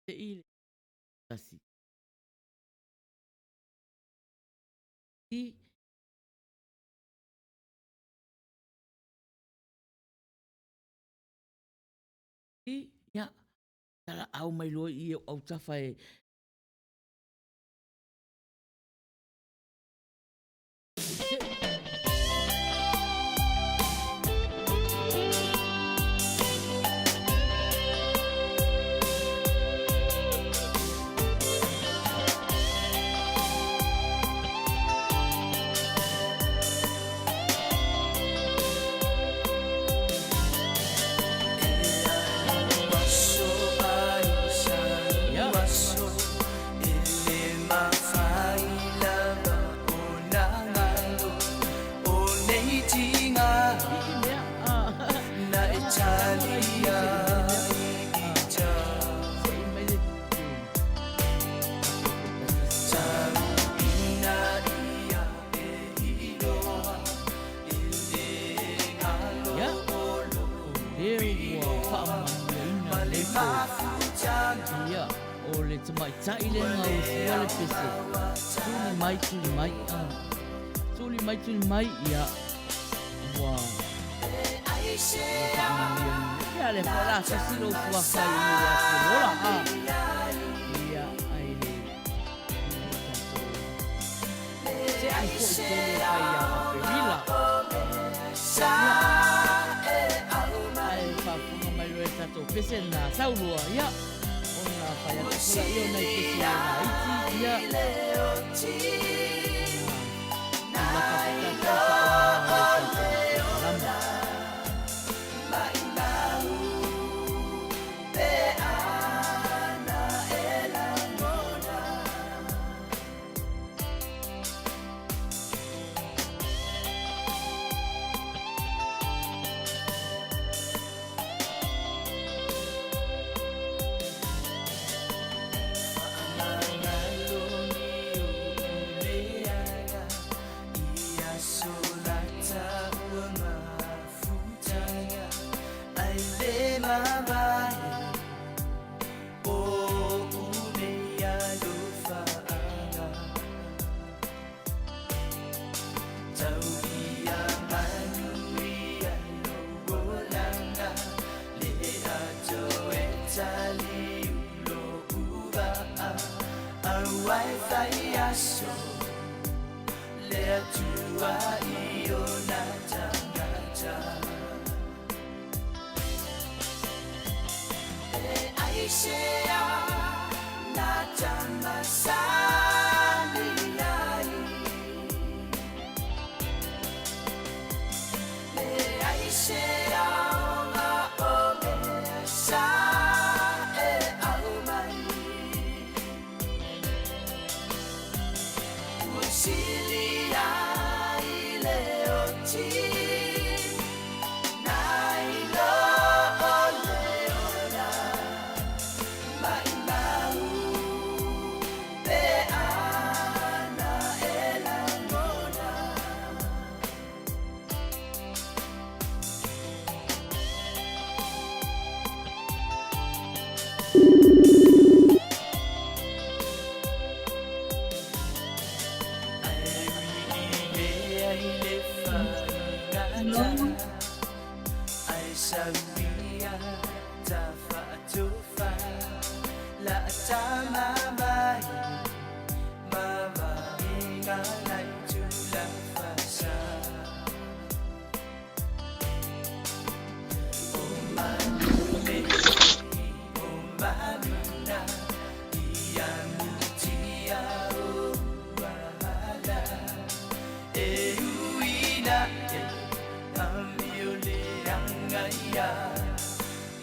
se ile tasi. I, ia, tala au mai loa i au tafa e. Mai tai le ngau suale pese. Tuli mai ia. Wow. Ia le fala se silo fua fai ia polola a. Ia ai le. Se ai fo te le fai ia pevila. Ai fa funga mai loe tato pese na saulua ia. Faiai kula io nei pesi a iti ia. Naka pita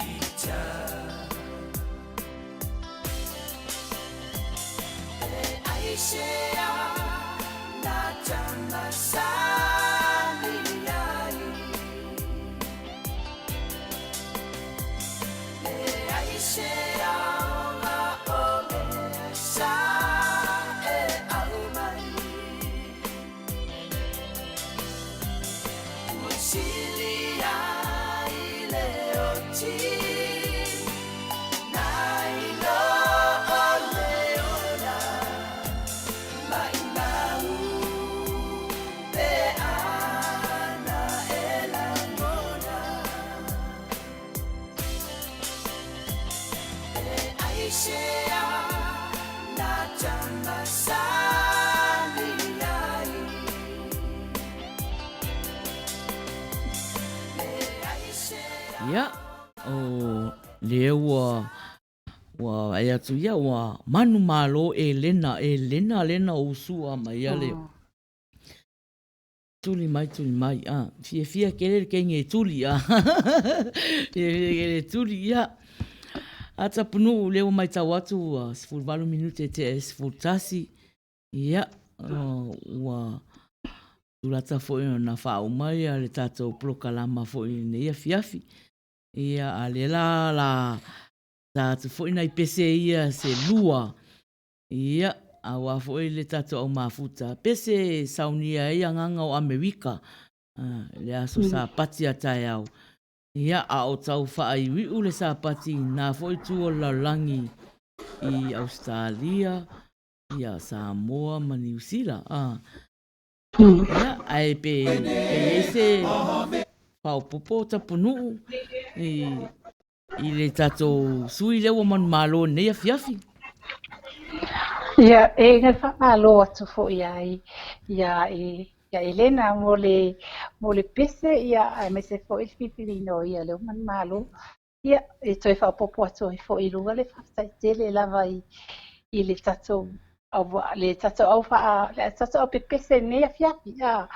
Ita Ia, o lea wa ai atu ia wa manu malo lena o usua mai ale. Tuli mai, fia kere kenge tuli, kere tuli, ia. A Tapunu'u leo mai tau atu 18 minute te 18 ia, wa tulata foi na whao mai a le tātou prokalama foi nei Afiafi. Ia a le la tātou foi nei pese ia se lua. Ia a wa foi le tātou au mafuta. Pese saunia ia nganga o Amerika. Le aso sa pati a tai au. Ia a o tau whaai wiu le sa pati na foi tua la langi i Australia, ia Samoa ma New Zealand. Ia ai pe ese pau popo Tapunu'u i le tatou sui lewa man malo nei Afiafi. Ia e ngai whaalo atu fo ia Elena mo le pese ia ai me se fo filipino ia le man malo ia e toi whapopo atu i fo i runga le whaftai tele lava i le tatou au pepese nei Afiafi ia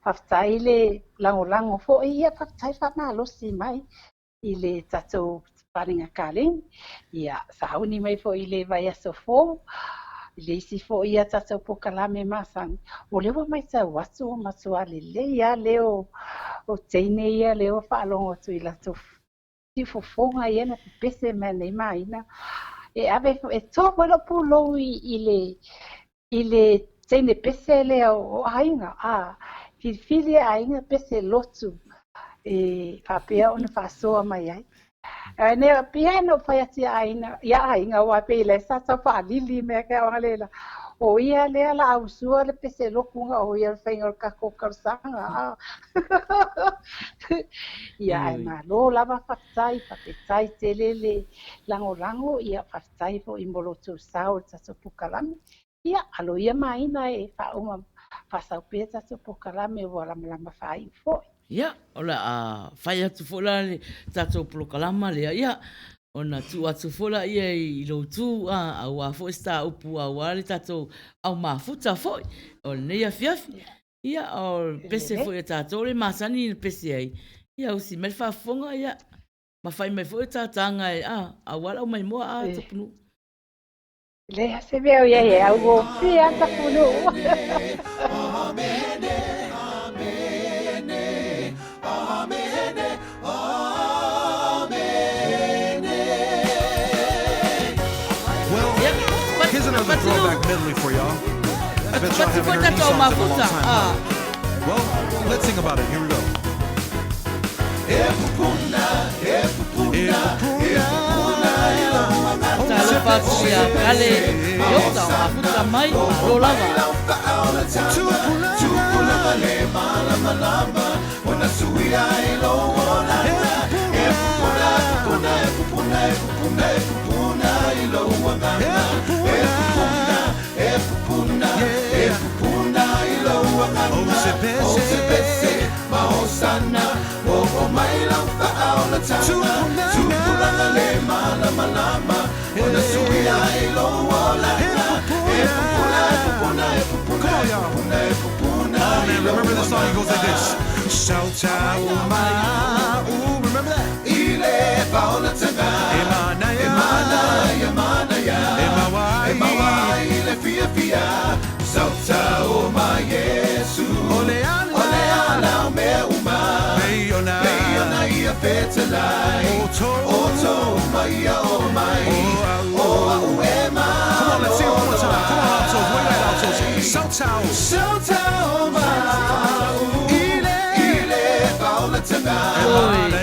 whaftai le lango fo ia whaftai whamalosi mai i le tatou paringa kāling ia sauni mai fo i le vai aso fo le isi fo ia tatou pokalame masang o lewa mai tau atu o matua le ia leo o teine ia leo whaalongo atu i lato tifofonga ia na pese me nei maina e ave e tō wala pūlou i le teine pese leo o ainga fili ainga pese lotu e whapea o na whasoa mai ai. Ne piano fai ati aina wa pele sa fa lili me ka wala o ia le la ausua le pese lokunga o ia fenga ka kokarsanga ia ai ma lo lava fatai telele lango ia fatai fo imboloto sao tsa pukalami ia alo ia maina e fa uma fa pesa tsa pukalami wala lama fai fo. Ia, ola a whai atu whola le tātou prokalama lea, ia, ona tu atu whola ia i loutu, au a fo sta upu au a le tātou au mafuta foi, o nei Afiafi, ia, o pese foi a tātou le masani le pese ai, ia, usi mele whafonga, ia, ma whai mai foi tātanga e, au ala o mai moa a Tapunu'u. Lea se veo ia, au o pia Tapunu'u. Here's another throwback medley for y'all. I bet y'all haven't heard these songs in a long time. Well, let's sing about it. Here we go. Remember the song? It goes like this. Shout out, remember that? Emana, Emawai, fetalai. Oto mai o mai. O uema. Come on, let's sing it one more time. Come on, altos. Where you at, altos? Sautau. Sautau mau. Ile paula tana.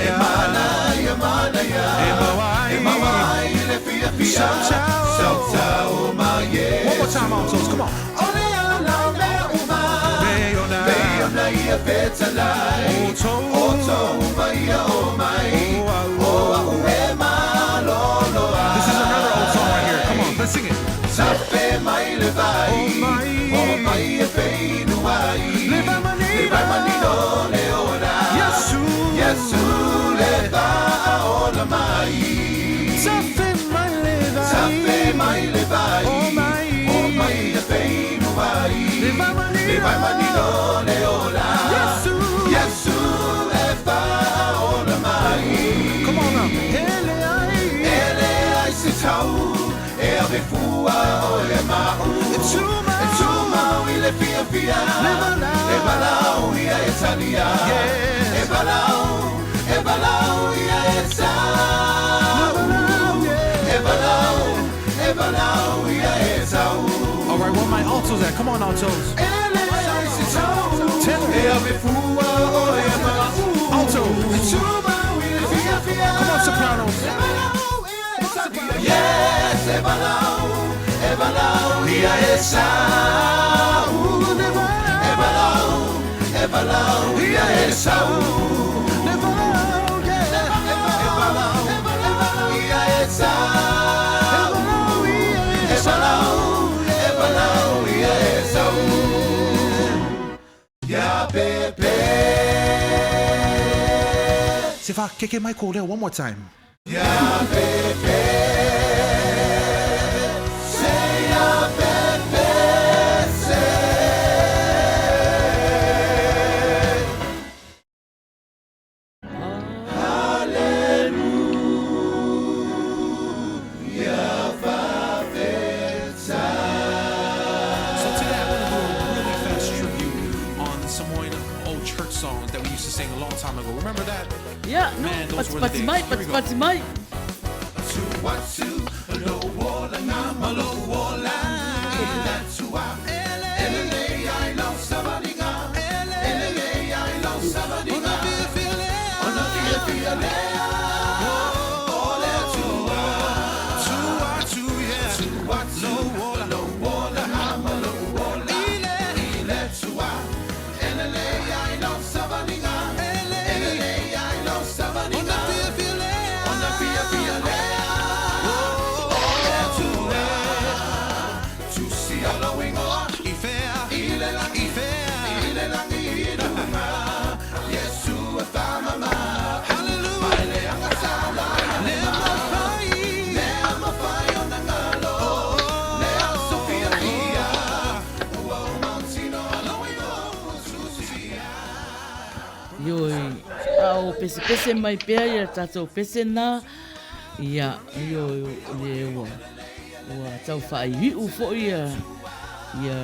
Emana yamana ya. Emawai ile fia fia. Sautau mai. One more time, altos. Come on. Ole ala me uma. Meona ia fetalai. Oto mai o mai. O uema loloa. This is another old song right here. Come on, let's sing it. Sape mai le vai. O mai e feinu ai. Le vai manino le ora. Yesu le va ola mai. Sape mai le vai. O mai e feinu ai. Le vai manino le ora. Yesu le va ola mai. Come on now. Ele ai se tau. E ave fua o le mau. E tuma i le fia fia. E balau ia e tania. E balau ia e tau. E balau ia e tau. All right, where my altos at? Come on, altos. Ele ai se tau. E ave fua o le mau. Alto. E tuma i le fia fia. Come on, sopranos. Yes, e balau ia e sau. E balau ia e sau. E balau ia e sau. E balau ia e sau. Ya pepe. Se fa keke Michael there one more time. Ya pepe. Say ya pepe. Songs that we used to sing a long time ago. Remember that? Yeah, no, Man, those were the days. Here we go. Patsimai. Pese mai pea ia tātou pese nā ia le ua tau whaihiu fo ia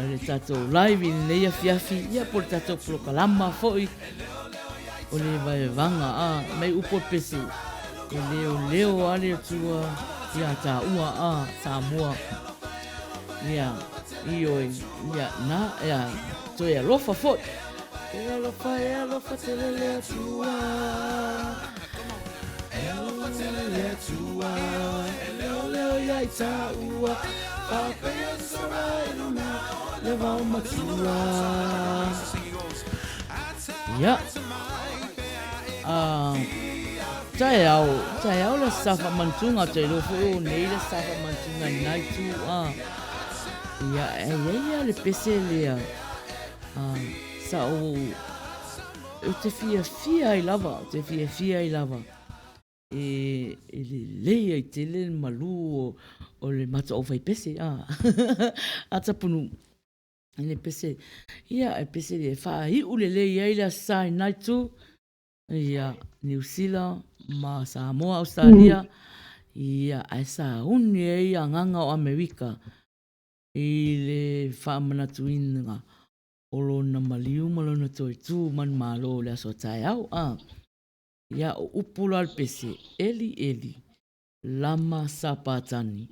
le tātou live i nei Afiafi ia po le tātou prokalama fo i o le Evaevaga mai upo pese e leo ale tua ia tā ua Samoa ia ia na ia toi alofa fo e alofa te lele tua. Lele tua. Leo ia i tā ua. Papea sarai luna. Le vau matua. Ia. Tai au le safa mantunga te rofo o nei le safa mantunga nai tu. Ia le pese lea. Sa o te fia i lava, e le leia i te le malu o le mata o fai pese, a Tapunu'u, le pese, ia e pese le whaahi u le leia i la sai nai tu, ia New Zealand, ma Samoa, Australia, ia e sa uni e ia nganga o Amerika, i le whaamanatuinga, o lona maliu ma lona toi tū man malo le aso tai au Ia o upula al pese, eli, lama sapatani.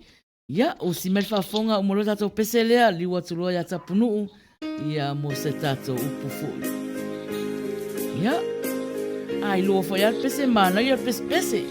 Ia o si mel whafonga o molo tato pese lea, liwa tuloa ia tapunu'u, ia mo se tato upu fui. Ia, ai lua foi al pese mana, ia pese.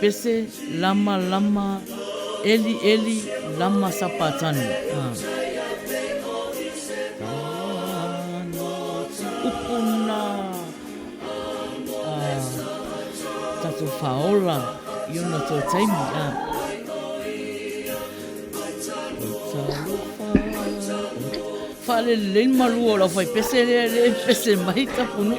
Pese lama eli lama sapatani. Upuna tatu faola yuna to taimi. Fale len malu ola fai pese le pese mai tapunu.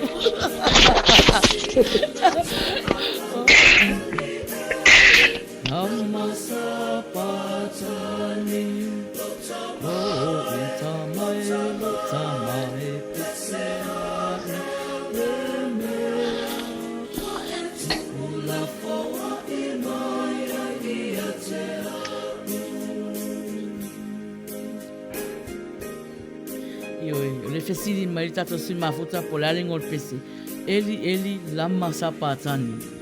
Le fesili mai tato si mafuta polale ngol pesi. Eli lama sapatani.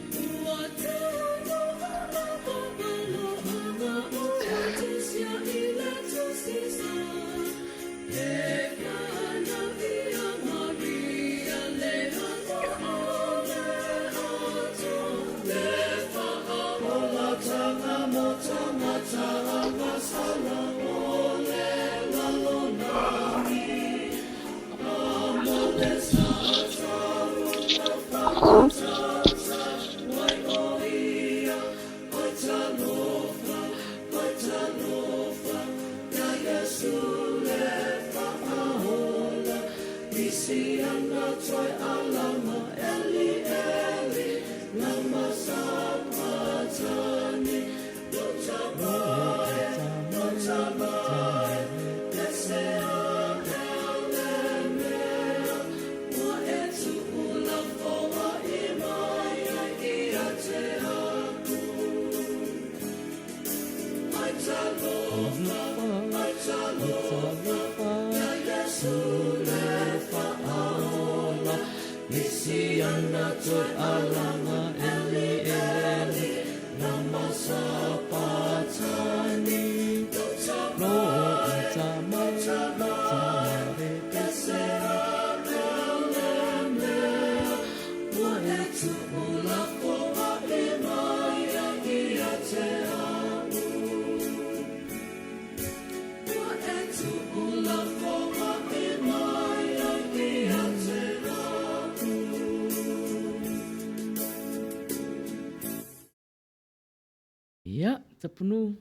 Tapunu'u.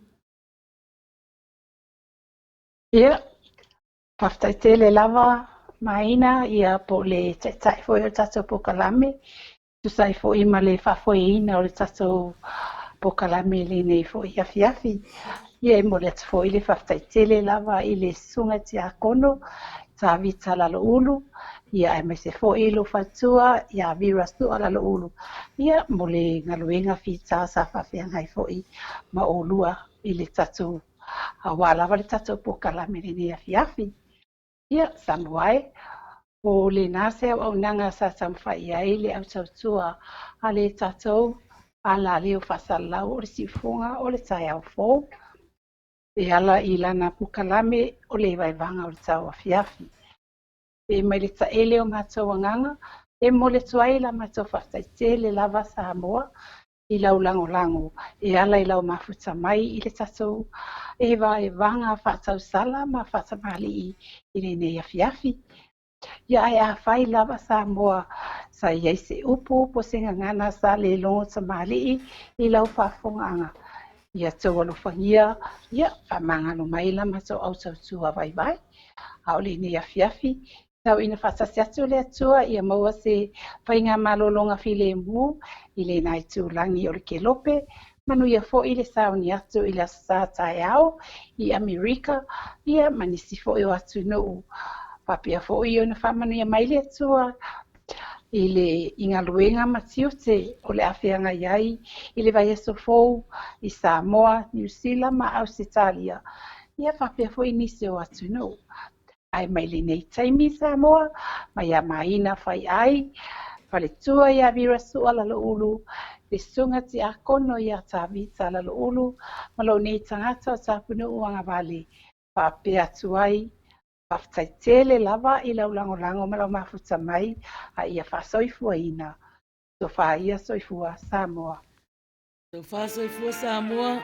Ia, whaftaitele lava Maina ia po le tai foi o tatou pokalame. Tu sai foi ma le whafoeina o le tatou pokalame le nei foi afiafi. Ia mo le foi le whaftaitele lava i le sunga ti a kono, ta vita lalo ulu. Ia e me se foi lo fatua, ia vira stua lalo ulu. Ia mo le ngaluenga fita sa whawhiangai foi ma o lua i le tatou. Awala wale tatou pokalame le nei afiafi. Ia, Samoa, o le nase au nanga sa Faiai le au tautua a le tatou a la leo whasalau o le sifunga o le tai au fō. E ala i lana pukalame o le Evaevaga o le Tauafiafi. E mai le taele o mātou anganga, e mo le tuai la mātou whaftaite le lava Samoa i lau lango. E ala i lau mafuta mai i le tatou Evaevaga whatau sala ma whatamali i le nei afiafi. Ia e a whai lava Samoa sa iei se upu po se ngangana sa le longo tamali i lau whafonga. Ia tau alofangia, ia whamangano mai la matou au tautua vai. Au le nei afiafi, tau ina whatasiatu le atua ia maua se whainga malolonga file mu i le nai tūlangi o le kelope. Manu ia fo i le sauni atu i le sa tai au i Amerika, ia manisi fo i o atu nuu. Papia fo i o na whamanu ia mai le atua i le ingaluenga matiute o le awhianga iai i le vai eso fou i Samoa, New Zealand ma Australia. Ia papia fo i nisi o atu nuu. Ai mai le nei taimi Samoa, mai a Maina Faiai, whale tua ia vira sua lalo ulu, le sunga ti a kono ia ta vita lalo ulu, malo nei tangata o Tapunu'u Agavale, papia tuai, whaftaitele lava i lau lango malo mafuta mai, a ia whasoifua ina, so whaia soifua Samoa. So whasoifua Samoa.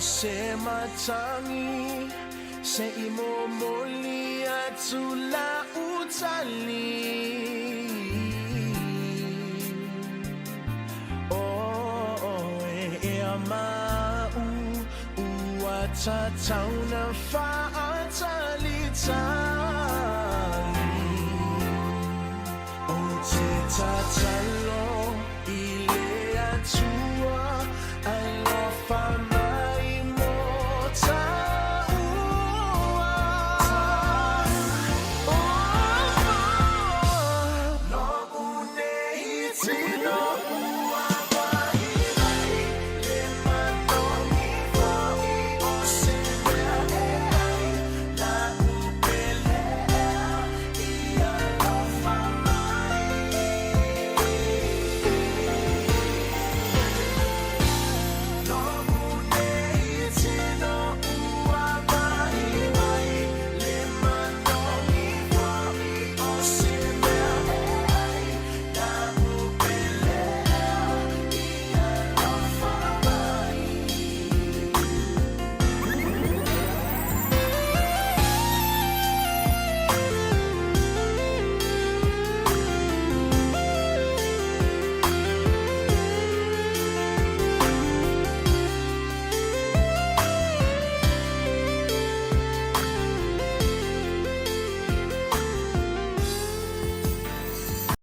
se matangi se imomoli atula utali amau uatatauna faatali tali o te tatalo ile atu